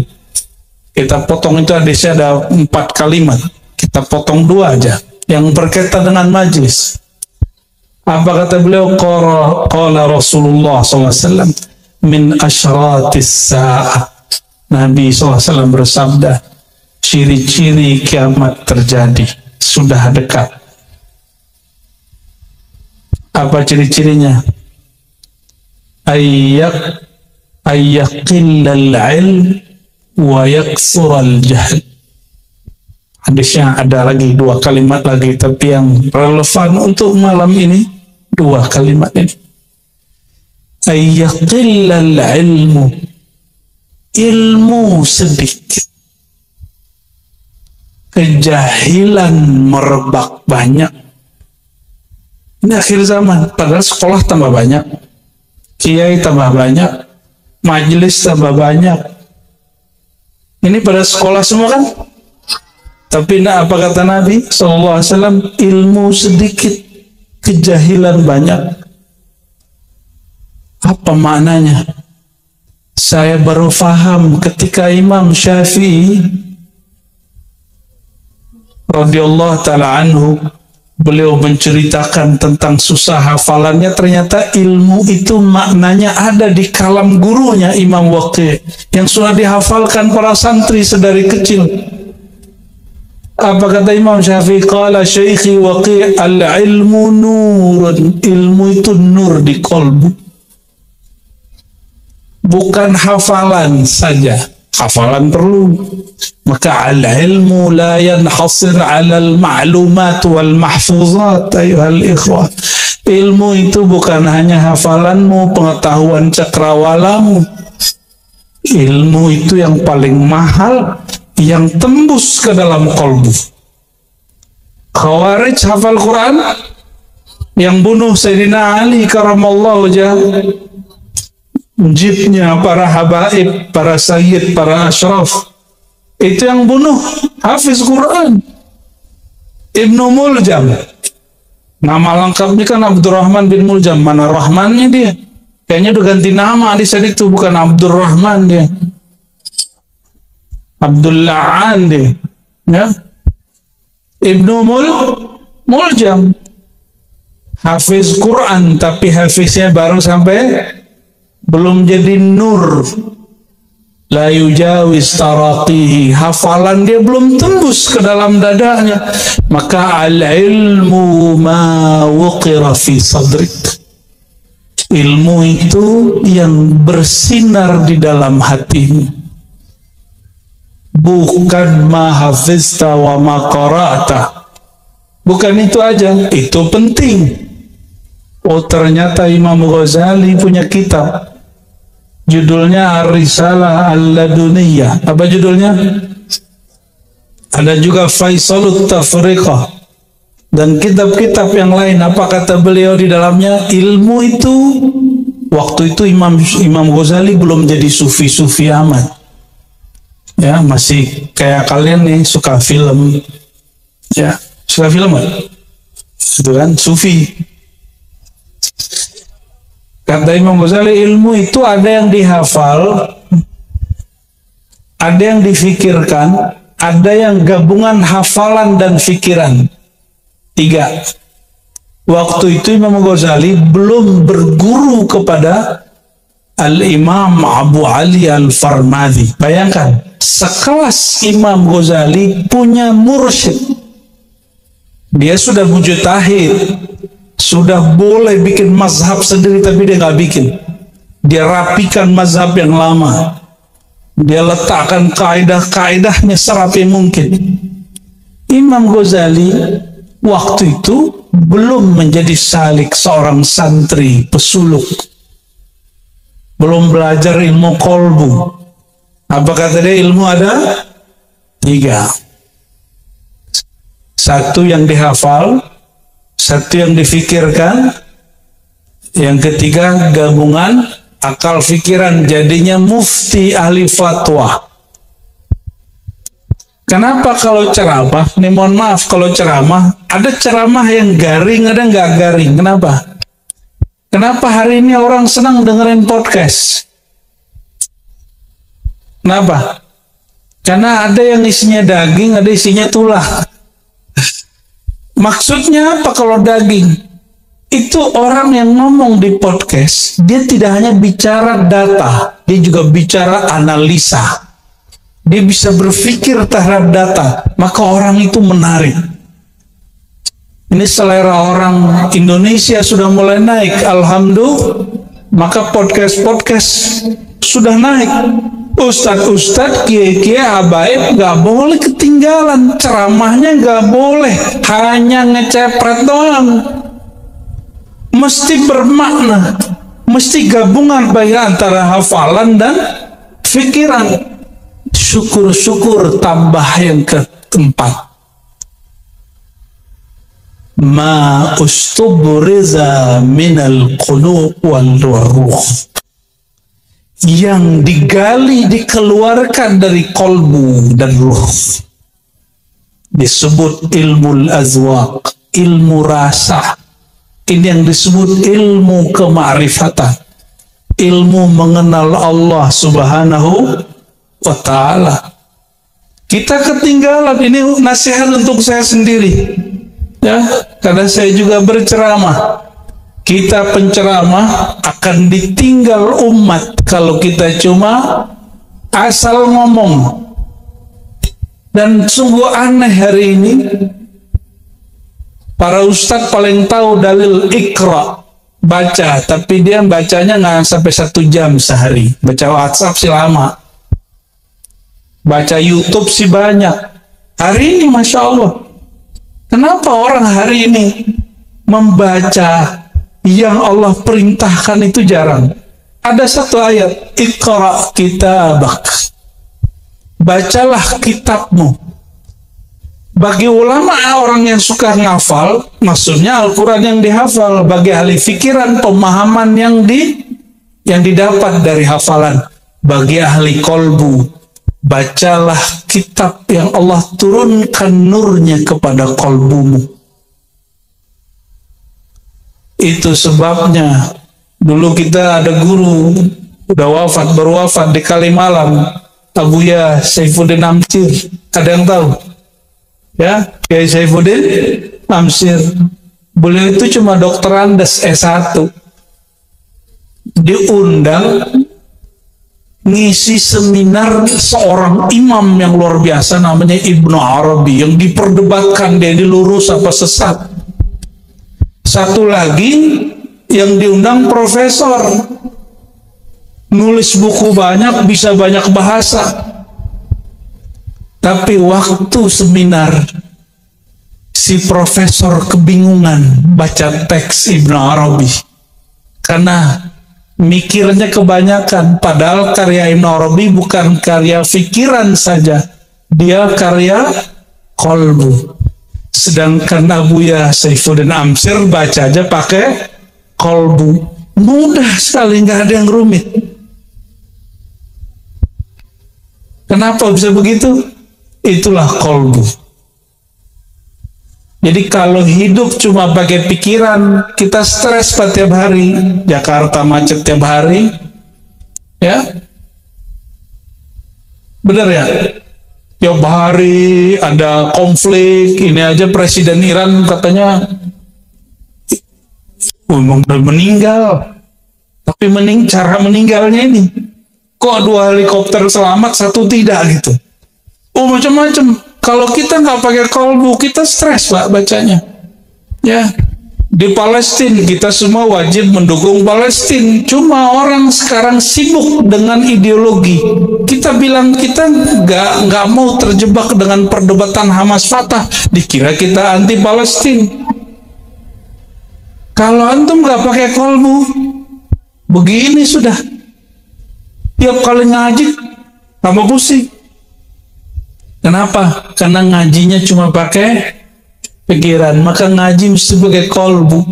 [SPEAKER 2] Kita potong itu hadisnya ada 4 kalimat. Kita potong 2 aja. Yang berkaitan dengan majlis. Apa kata beliau? Qala Rasulullah SAW min asyratis sa'ah. Nabi SAW bersabda, ciri-ciri kiamat terjadi, sudah dekat. Apa ciri-cirinya? Ayyaqillal ilm wa yaksural jahl. Hadisnya ada lagi 2 kalimat lagi, tapi yang relevan untuk malam ini 2 kalimat ini. Ayyaqillal ilmu, ilmu sedikit, kejahilan merebak banyak. Ini akhir zaman, padahal sekolah tambah banyak, kiai tambah banyak, majelis tambah banyak. Ini pada sekolah semua kan? Tapi apa kata Nabi SAW? Ilmu sedikit, kejahilan banyak. Apa maknanya? Saya baru faham ketika Imam Syafi'i radhiyallahu ta'ala anhu beliau menceritakan tentang susah hafalannya, ternyata ilmu itu maknanya ada di kalam gurunya Imam Waqi yang sudah dihafalkan para santri sedari kecil. Apa kata Imam Syafi'i? Qala Syekhi Waqi, al-ilmu nurun. Ilmu itu nur di kolbu, bukan hafalan saja. Hafalan perlu, maka al-ilmu la yanhasir ala al-ma'lumat wal mahfuzat ayuhal ikhwah. Ilmu itu bukan hanya hafalanmu, pengetahuan cakrawalamu. Ilmu itu yang paling mahal, yang tembus ke dalam kolbu. Khawarij hafal Quran, yang bunuh Sayyidina Ali karamallahu wajhah, jibnya para habaib, para sayyid, para asyraf, itu yang bunuh hafiz Quran. Ibnu Muljam, nama lengkapnya kan Abdurrahman bin Muljam. Mana Rahmannya dia? Kayaknya udah ganti nama di saat itu, bukan Abdurrahman dia, Abdulla'an dia, ya. Ibnu Muljam hafiz Quran, tapi hafiznya baru sampai, belum jadi nur. La yujawiz taraqihi, hafalan dia belum tembus ke dalam dadanya. Maka al-ilmu ma wuqira fi sadrik, ilmu itu yang bersinar di dalam hatimu, bukan ma hafizta wa ma qara'ta. Bukan itu aja, itu penting. Oh, ternyata Imam Ghazali punya kitab, judulnya Ar-Risalah Al-Laduniyah. Apa judulnya? Ada juga Faisalut Tafriqah dan kitab-kitab yang lain. Apa kata beliau di dalamnya? Ilmu itu, waktu itu Imam Ghazali belum jadi sufi-sufi amat, ya, masih kayak kalian nih, suka film, ya, suka film itu kan sufi. Kata Imam Ghazali, ilmu itu ada yang dihafal, ada yang difikirkan, ada yang gabungan hafalan dan fikiran. 3. Waktu itu Imam Ghazali belum berguru kepada Al-Imam Abu Ali Al-Farmadhi. Bayangkan, sekelas Imam Ghazali punya mursyid. Dia sudah mujtahid, sudah boleh bikin mazhab sendiri, tapi dia nggak bikin. Dia rapikan mazhab yang lama, dia letakkan kaidah-kaidahnya serapi mungkin. Imam Ghazali waktu itu belum menjadi salik, seorang santri pesuluk, belum belajar ilmu kolbu. Apa kata dia? Ilmu ada 3. 1 yang dihafal, 1 yang difikirkan, yang 3 gabungan akal fikiran, jadinya mufti ahli fatwa. Kenapa kalau ceramah, nih mohon maaf, kalau ceramah, ada ceramah yang garing, ada nggak garing. Kenapa? Kenapa hari ini orang senang dengerin podcast? Kenapa? Karena ada yang isinya daging, ada isinya tulang. Maksudnya apa kalau daging? Itu orang yang ngomong di podcast, dia tidak hanya bicara data, dia juga bicara analisa. Dia bisa berpikir terhadap data, maka orang itu menarik. Ini selera orang Indonesia sudah mulai naik, alhamdulillah. Maka podcast sudah naik. Ustadz, kiai-kiai, habaib gak boleh ketinggalan, ceramahnya gak boleh hanya ngecepret doang, mesti bermakna, mesti gabungan baik antara hafalan dan fikiran. Syukur-syukur tambah yang ke-4, ma ustubriza minal qulub wal ruh, yang digali, dikeluarkan dari kolbu dan ruh, disebut ilmu azwaq, ilmu rasa. Ini yang disebut ilmu kemakrifatan, ilmu mengenal Allah Subhanahu wa ta'ala. Kita ketinggalan. Ini nasihat untuk saya sendiri. Ya, karena saya juga berceramah. Kita penceramah akan ditinggal umat kalau kita cuma asal ngomong. Dan sungguh aneh hari ini, para ustadz paling tahu dalil Iqra, baca, tapi dia bacanya nggak sampai 1 jam sehari. Baca WhatsApp sih lama, baca YouTube sih banyak. Hari ini Masya Allah, kenapa orang hari ini membaca yang Allah perintahkan itu jarang? Ada satu ayat, Iqra kitabak, bacalah kitabmu. Bagi ulama, orang yang suka ngafal, maksudnya Al-Quran yang dihafal. Bagi ahli fikiran, pemahaman yang didapat dari hafalan. Bagi ahli kolbu, bacalah kitab yang Allah turunkan nurnya kepada kolbumu. Itu sebabnya dulu kita ada guru udah wafat, baru wafat di Kalimalang, Abuya Saifuddin Amsir. Ada yang tahu? Ya, Kiai Saifuddin Amsir. Beliau itu cuma dokter Andes S1. Diundang ngisi seminar seorang imam yang luar biasa namanya Ibnu Arabi, yang diperdebatkan dia lurus apa sesat. Satu lagi yang diundang profesor, nulis buku banyak, bisa banyak bahasa. Tapi waktu seminar, si profesor kebingungan baca teks Ibnu Arabi. Karena mikirnya kebanyakan, padahal karya Ibnu Arabi bukan karya pikiran saja, dia karya kolbu. Sedangkan Abuya Saifuddin Amsir baca aja pakai kolbu. Mudah sekali, nggak ada yang rumit. Kenapa bisa begitu? Itulah kolbu. Jadi kalau hidup cuma pakai pikiran, kita stres tiap hari. Jakarta macet tiap hari, ya, benar ya? Tiap hari ada konflik. Ini aja Presiden Iran katanya meninggal, tapi cara meninggalnya ini, kok 2 helikopter selamat, 1 tidak gitu. Oh, macam-macam. Kalau kita nggak pakai kolbu, kita stres Pak bacanya. Ya, di Palestina kita semua wajib mendukung Palestina. Cuma orang sekarang sibuk dengan ideologi. Kita bilang kita nggak mau terjebak dengan perdebatan Hamas Fatah. Dikira kita anti Palestina. Kalau antum nggak pakai kolbu, begini sudah. Tiap kali ngaji, tambah pusing. Kenapa? Karena ngajinya cuma pakai pikiran. Maka ngaji mesti pakai kolbu.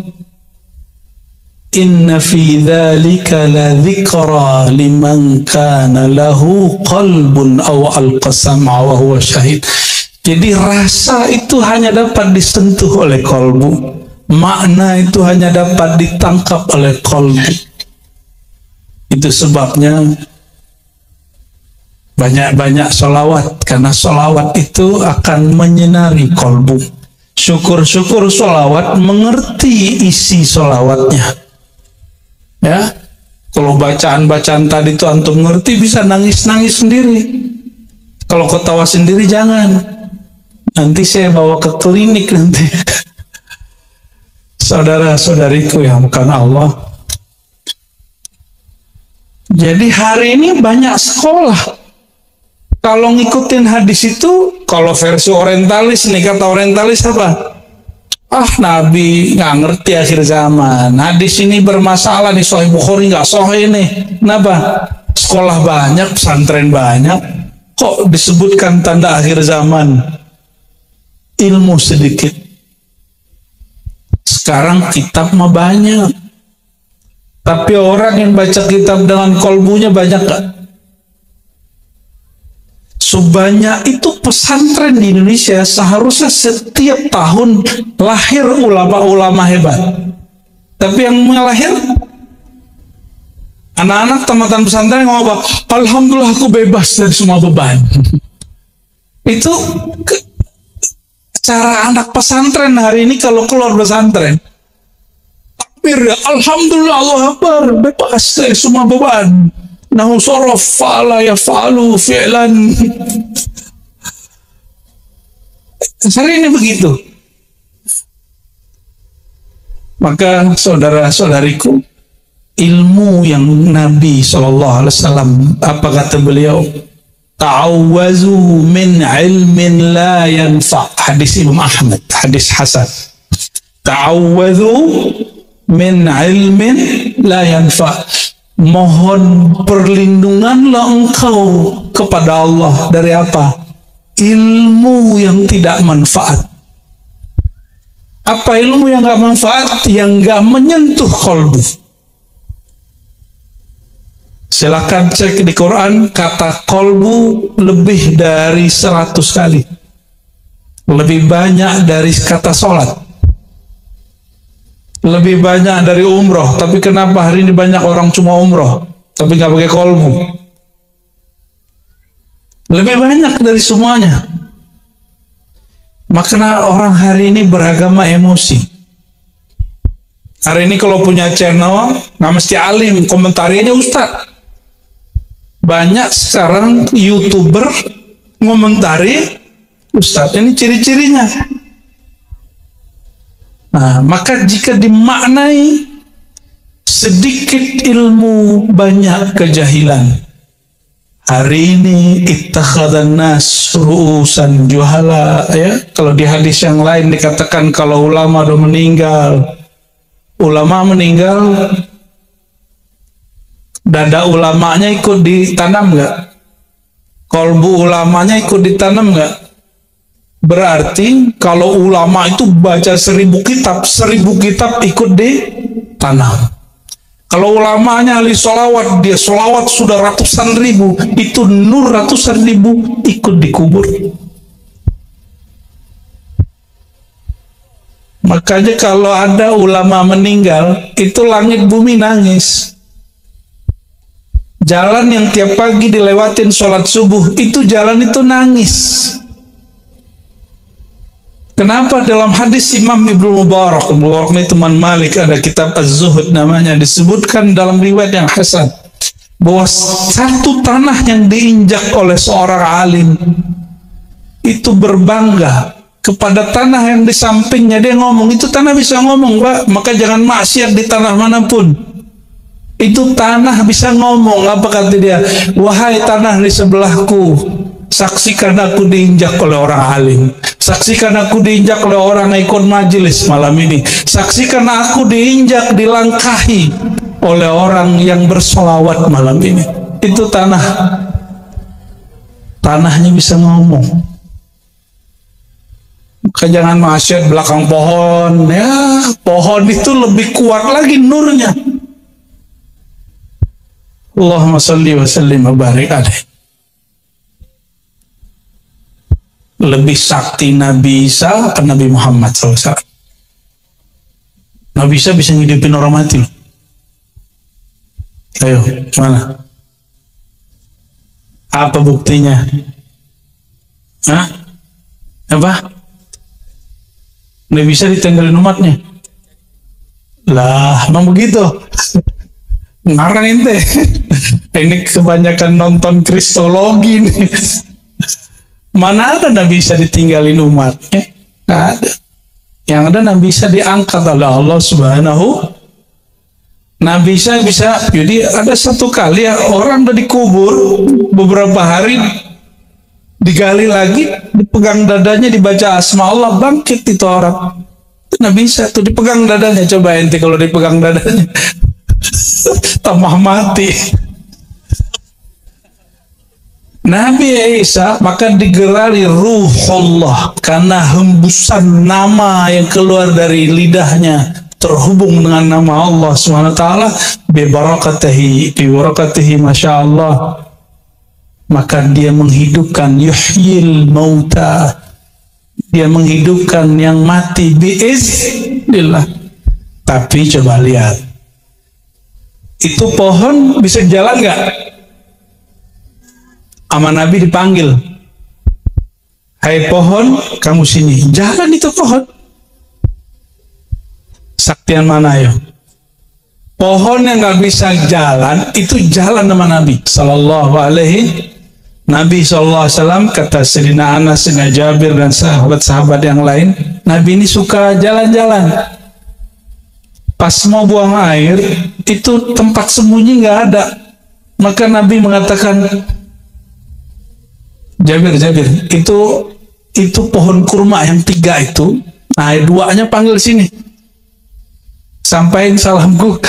[SPEAKER 2] Inna fi dzalika la dzikra liman kana lahu qalbun aw alqasama wa huwa syahid. Jadi rasa itu hanya dapat disentuh oleh kolbu. Makna itu hanya dapat ditangkap oleh kolbu. Itu sebabnya banyak-banyak sholawat, karena sholawat itu akan menyinari kolbu. Syukur-syukur sholawat mengerti isi sholawatnya. Ya, kalau bacaan-bacaan tadi itu antum ngerti, bisa nangis-nangis sendiri. Kalau ketawa sendiri jangan. Nanti saya bawa ke klinik nanti. Saudara-saudariku yang bukan Allah. Jadi hari ini banyak sekolah. Kalau ngikutin hadis itu, kalau versi orientalis nih, kata orientalis apa? Ah, Nabi nggak ngerti akhir zaman. Hadis ini bermasalah nih, Sahih Bukhari nggak sahih nih. Kenapa? Sekolah banyak, pesantren banyak, kok disebutkan tanda akhir zaman? Ilmu sedikit. Sekarang kitab mah banyak, tapi orang yang baca kitab dengan kolbunya banyak gak? Sebanyak itu pesantren di Indonesia, seharusnya setiap tahun lahir ulama-ulama hebat. Tapi yang melahir anak-anak tamatan pesantren ngomong apa? Alhamdulillah aku bebas dari semua beban. Itu Cara anak pesantren hari ini kalau keluar pesantren, takbir, alhamdulillah, Allah Akbar, bebas dari semua beban. Nahu sorof fa'ala yaf'alu fi'lan. Hari ini begitu. Maka saudara-saudariku, ilmu yang Nabi SAW, apa kata beliau? Ta'awwazu min ilmin la yanfa'. Hadis Imam Ahmad, hadis hasan. Ta'awwazu min ilmin la yanfa'. Mohon perlindunganlah engkau kepada Allah dari apa? Ilmu yang tidak manfaat. Apa ilmu yang gak manfaat? Yang gak menyentuh kolbu. Silakan cek di Quran, kata kolbu lebih dari 100 kali. Lebih banyak dari kata sholat. Lebih banyak dari umroh. Tapi kenapa hari ini banyak orang cuma umroh tapi gak pakai kolbu? Lebih banyak dari semuanya. Makanya orang hari ini beragama emosi. Hari ini kalau punya channel, nggak mesti alim, komentarinya ustadz. Banyak sekarang YouTuber ngomentari ustadz. Ini ciri-cirinya. Nah, maka jika dimaknai sedikit ilmu, banyak kejahilan. Hari ini ittakhadhan nas ru'usan juhala, ya. Kalau di hadis yang lain dikatakan kalau ulama udah meninggal, dada ulamanya ikut ditanam nggak? Kolbu ulamanya ikut ditanam nggak? Berarti kalau ulama itu baca 1000 kitab, 1000 kitab ikut ditanam. Kalau ulamanya ahli sholawat, dia sholawat sudah ratusan ribu, itu nur ratusan ribu ikut dikubur. Makanya kalau ada ulama meninggal, itu langit bumi nangis. Jalan yang tiap pagi dilewatin sholat subuh, itu jalan itu nangis. Kenapa dalam hadis Imam Ibnu Mubarak ini teman Malik, ada kitab Az-Zuhud namanya, disebutkan dalam riwayat yang hasan bahwa satu tanah yang diinjak oleh seorang alim itu berbangga kepada tanah yang di sampingnya. Dia ngomong, itu tanah bisa ngomong, Pak, maka jangan maksiat di tanah manapun. Itu tanah bisa ngomong. Apa kata dia? Wahai tanah di sebelahku, saksikan aku diinjak oleh orang alim. Saksikan aku diinjak oleh orang yang ikut majelis malam ini. Saksikan aku diinjak, dilangkahi oleh orang yang bersolawat malam ini. Itu tanah. Tanahnya bisa ngomong. Maka jangan maksiat belakang pohon. Ya, pohon itu lebih kuat lagi nurnya. Allahumma salli wa sallim wa barik alaihi. Lebih sakti Nabi Isa ke Nabi Muhammad SAW. Nabi Isa bisa ngidupin orang mati loh. Ayo, mana? Apa buktinya? Hah? Apa? Nabi Isa ditenggelin umatnya. Lah, emang begitu? Ngarang ente. Ini kebanyakan nonton kristologi nih. Mana ada Nabi Isa ditinggalin umatnya? Nggak ada. Yang ada Nabi Isa diangkat oleh Allah Subhanahu. Nabi Isa bisa, jadi ada satu kali ya, orang udah dikubur beberapa hari, digali lagi, dipegang dadanya, dibaca asma Allah, bangkit itu orang. Itu Nabi Isa tuh dipegang dadanya. Coba ente kalau dipegang dadanya tambah mati. Nabi Isa maka digelari Ruhullah karena hembusan nama yang keluar dari lidahnya terhubung dengan nama Allah SWT. Bibarakatihi Masya Allah. Maka dia menghidupkan yuhyil mauta, dia menghidupkan yang mati biiznillah. Tapi coba lihat, itu pohon bisa jalan nggak? Sama Nabi dipanggil, Hai pohon, kamu sini. Jalan itu pohon. Saktian mana ya? Pohon yang nggak bisa jalan, itu jalan sama Nabi Sallallahu Alaihi Nabi Sallallahu Alaihi Wasallam, kata Sayyidina Anas, Sayyidina Jabir, dan sahabat-sahabat yang lain, Nabi ini suka jalan-jalan. Pas mau buang air, itu tempat sembunyi nggak ada. Maka Nabi mengatakan, Jabir, itu pohon kurma yang 3 itu, nah 2-nya panggil sini, sampaikan salamku.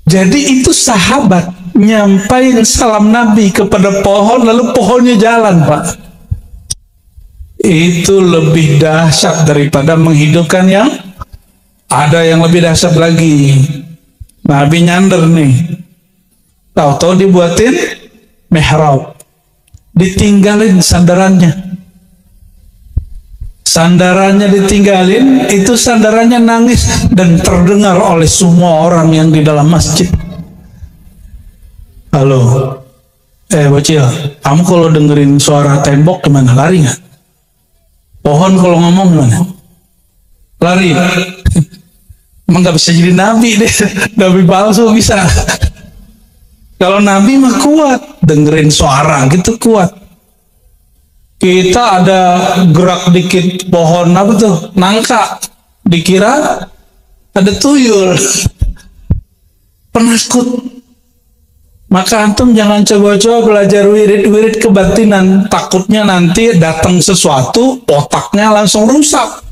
[SPEAKER 2] Jadi itu sahabat nyampain salam Nabi kepada pohon, lalu pohonnya jalan, Pak. Itu lebih dahsyat daripada menghidupkan yang ada. Yang lebih dahsyat lagi, Nabi nyander nih, tahu-tahu dibuatin mihrab, ditinggalin sandarannya ditinggalin, itu sandarannya nangis dan terdengar oleh semua orang yang di dalam masjid. Halo, bocil, kamu kalau dengerin suara tembok gimana? Lari nggak? Pohon kalau ngomong gimana? Lari. Emang nggak bisa jadi nabi deh, nabi palsu bisa. Kalau nabi mah kuat, dengerin suara gitu kuat. Kita ada gerak dikit pohon apa tuh, nangka, dikira ada tuyul, penakut. Maka antum jangan coba-coba belajar wirid kebatinan, takutnya nanti datang sesuatu, otaknya langsung rusak,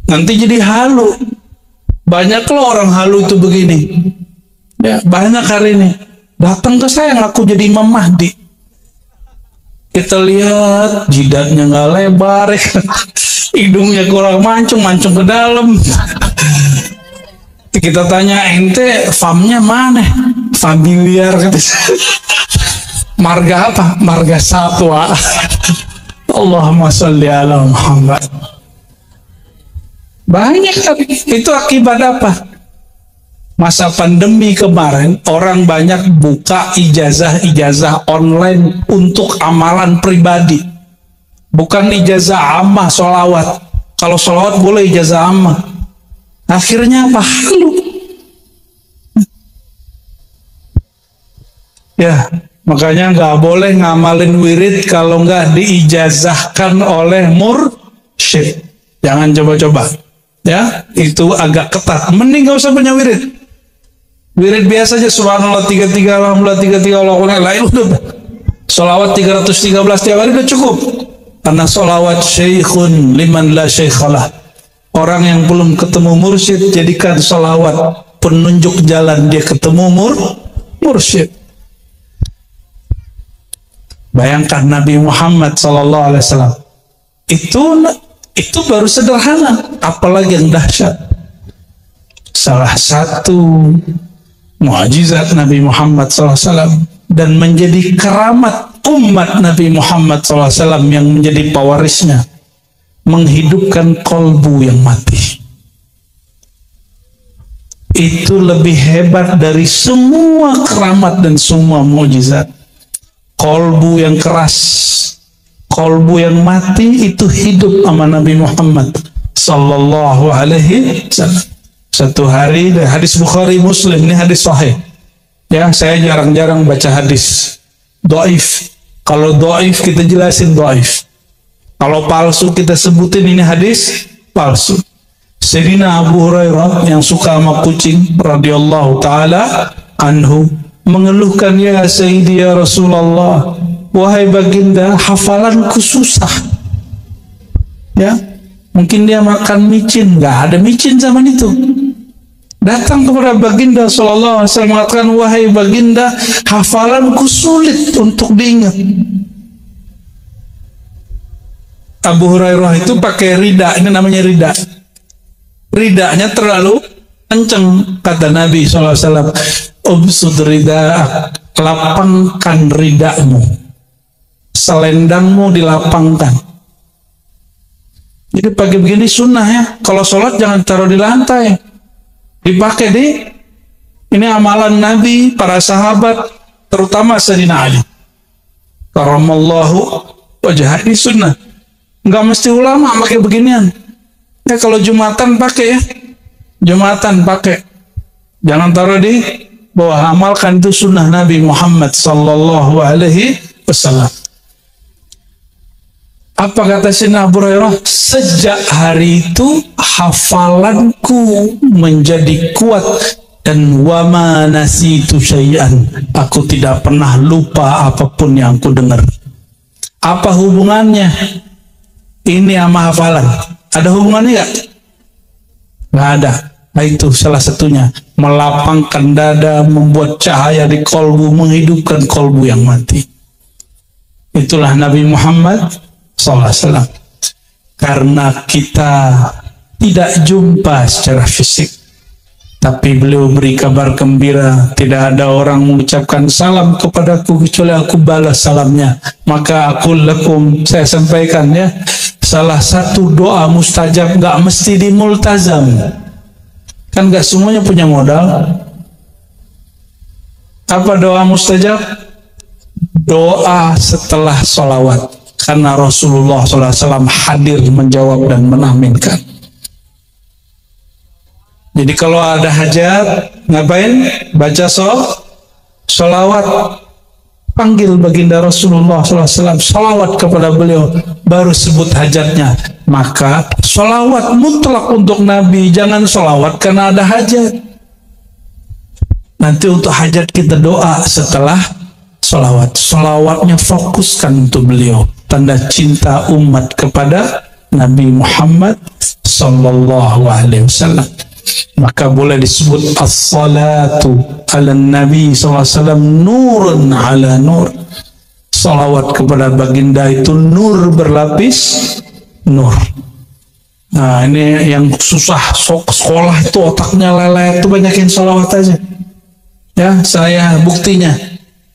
[SPEAKER 2] nanti jadi halu. Banyak loh orang halu itu begini, ya banyak hari ini. Datang ke saya ngaku jadi Imam Mahdi. Kita lihat jidatnya nggak lebar, hidungnya kurang mancung ke dalam. Kita tanya, ente famnya mana? Familiar. Marga apa? Marga Satwa. Allahumma sholli ala Muhammad. Banyak, tapi itu akibat apa? Masa pandemi kemarin, orang banyak buka ijazah online untuk amalan pribadi. Bukan ijazah ammah sholawat. Kalau sholawat boleh ijazah ammah. Akhirnya apa? Halu. Ya, makanya nggak boleh ngamalin wirid kalau nggak diijazahkan oleh mursyid. Jangan coba-coba. Ya, itu agak ketat. Mending nggak usah punya wirid. Wirid biasa aja, subhanallah 33, alhamdulillah 33, Allahumma lain udah. Sholawat 313 tiap hari udah cukup. Karena sholawat syekhun liman la syekhalah. Orang yang belum ketemu mursyid, jadikan sholawat penunjuk jalan dia ketemu mursyid. Bayangkan Nabi Muhammad SAW. Itu baru sederhana, apalagi yang dahsyat. Salah satu mukjizat Nabi Muhammad SAW dan menjadi keramat umat Nabi Muhammad SAW yang menjadi pewarisnya, menghidupkan kolbu yang mati. Itu lebih hebat dari semua keramat dan semua mukjizat. Kolbu yang keras, kolbu yang mati itu hidup sama Nabi Muhammad Sallallahu Alaihi Wasallam. Satu hari, hadis Bukhari Muslim, ini hadis sahih. Ya, saya jarang-jarang baca hadis dhaif. Kalau dhaif kita jelasin dhaif. Kalau palsu kita sebutin ini hadis palsu. Sayyidina Abu Hurairah yang suka sama kucing radhiyallahu taala anhu mengeluhkan, ya Sayyidi ya Rasulullah, wahai baginda, hafalanku susah. Ya, mungkin dia makan micin, nggak ada micin zaman itu. Datang kepada baginda sallallahu alaihi wasallam mengatakan, wahai baginda, hafalanku sulit untuk diingat. Abu Hurairah itu pakai rida, ini namanya rida. Ridanya terlalu kenceng, kata Nabi sallallahu alaihi wasallam, ubsud rida, lapangkan ridamu, selendangmu dilapangkan. Jadi pagi begini sunnah ya, kalau sholat jangan taruh di lantai, dipakai ini amalan Nabi, para sahabat, terutama Sayyidina Ali karamallahu wajhah, ini sunnah. Nggak mesti ulama pakai beginian. Ya kalau Jumatan pakai ya. Jumatan pakai. Jangan taruh di bawah, amalkan itu sunnah Nabi Muhammad sallallahu alaihi wasallam. Apa kata Sayyidina Abu Hurairah? Sejak hari itu hafalanku menjadi kuat dan wama nasitu syai'an. Aku tidak pernah lupa apapun yang aku dengar. Apa hubungannya ini sama hafalan? Ada hubungannya nggak? Nggak ada. Nah, itu salah satunya, melapangkan dada, membuat cahaya di kolbu, menghidupkan kolbu yang mati. Itulah Nabi Muhammad SAW. Karena kita tidak jumpa secara fisik, tapi beliau beri kabar gembira, tidak ada orang mengucapkan salam kepadaku kecuali aku balas salamnya. Maka aku lakum, saya sampaikan ya, salah satu doa mustajab, nggak mesti dimultazam. Kan gak semuanya punya modal. Apa doa mustajab? Doa setelah sholawat. Karena Rasulullah SAW hadir menjawab dan menaminkan. Jadi kalau ada hajat, ngapain? Baca sholawat. Panggil baginda Rasulullah SAW, sholawat kepada beliau, baru sebut hajatnya. Maka sholawat mutlak untuk Nabi, jangan sholawat karena ada hajat. Nanti untuk hajat kita doa setelah sholawat. Sholawatnya fokuskan untuk beliau, tanda cinta umat kepada Nabi Muhammad sallallahu alaihi wasallam. Maka boleh disebut as-salatu ala Nabi SAW nurun ala nur. Salawat kepada baginda itu nur berlapis nur. Nah ini yang susah, sekolah itu otaknya lelet, itu banyakin salawat aja. Ya, saya buktinya.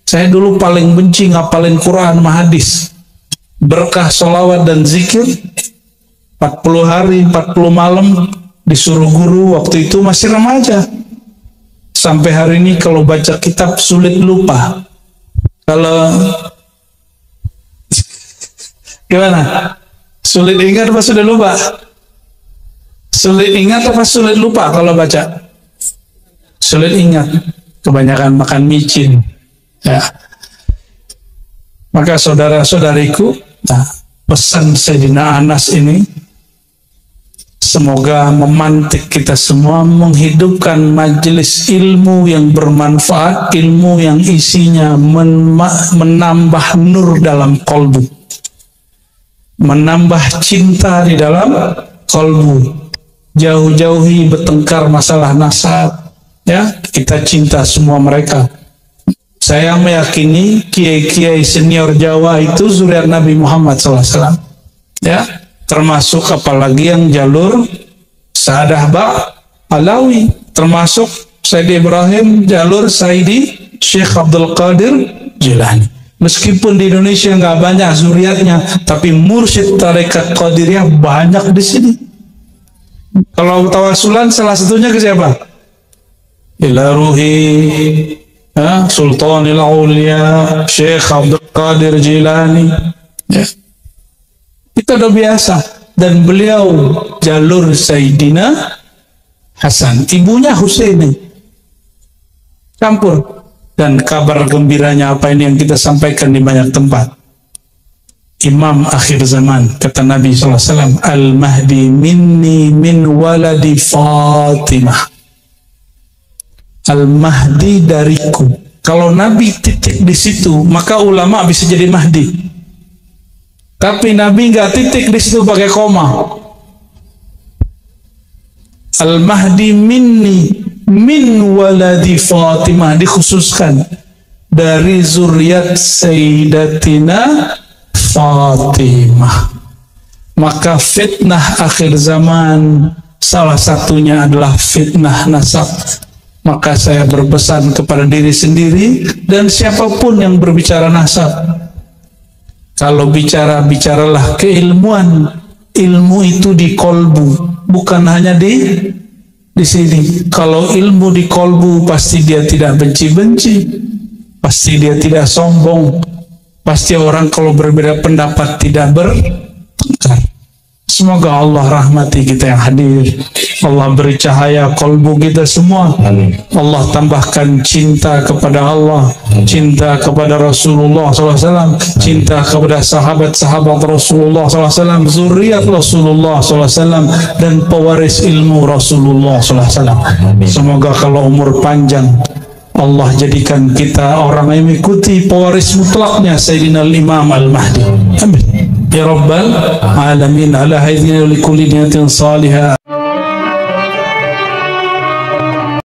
[SPEAKER 2] Saya dulu paling benci ngapalin Quran sama hadis. Berkah salawat dan zikir 40 hari, 40 malam disuruh guru, waktu itu masih remaja. Sampai hari ini kalau baca kitab sulit lupa. Kalau gimana? Sulit ingat apa sudah lupa? Sulit ingat apa sulit lupa kalau baca? Sulit ingat. Kebanyakan makan micin. Ya. Maka saudara-saudariku, nah, pesan Sayyidina Anas ini semoga memantik kita semua, menghidupkan majelis ilmu yang bermanfaat, ilmu yang isinya menambah nur dalam kolbu, menambah cinta di dalam kolbu. Jauh-jauhi bertengkar masalah nasab, ya, kita cinta semua mereka. Saya meyakini kiai-kiai senior Jawa itu zuriat Nabi Muhammad SAW, ya. Termasuk apalagi yang jalur Sa'adah Alawi, termasuk Sayyid Ibrahim jalur Sayyidi Syekh Abdul Qadir Jilani. Meskipun di Indonesia nggak banyak zuriatnya, tapi mursyid tarekat Qadiriyah banyak di sini. Kalau tawasulan salah satunya ke siapa? Ila ruhi Sultanil Aulia Syekh Abdul Qadir Jilani, ya. Itu udah biasa. Dan beliau jalur Sayyidina Hasan, ibunya Husaini, campur. Dan kabar gembiranya apa ini yang kita sampaikan di banyak tempat. Imam akhir zaman, kata Nabi SAW, Al-Mahdi minni min waladi Fatimah. Al-Mahdi dariku. Kalau Nabi titik di situ, maka ulama bisa jadi Mahdi. Tapi Nabi nggak titik di situ pakai koma. Al-Mahdi minni min waladi Fatimah, dikhususkan dari zuriat Sayyidatina Fatimah. Maka fitnah akhir zaman salah satunya adalah fitnah nasab. Maka saya berpesan kepada diri sendiri dan siapapun yang berbicara nasab, kalau bicaralah keilmuan. Ilmu itu di kolbu, bukan hanya di sini. Kalau ilmu di kolbu, pasti dia tidak benci-benci, pasti dia tidak sombong, pasti orang kalau berbeda pendapat tidak bertengkar. Semoga Allah rahmati kita yang hadir. Allah beri cahaya kolbu kita semua. Allah tambahkan cinta kepada Allah, cinta kepada Rasulullah SAW, cinta kepada sahabat-sahabat Rasulullah SAW, zuriat Rasulullah SAW, dan pewaris ilmu Rasulullah SAW. Semoga kalau umur panjang, Allah jadikan kita orang yang mengikuti pewaris mutlaknya Sayyidina Imam Al-Mahdi. Amin. Ya Rabbal Alamin. Ala haidina li kulli niyatin salihah.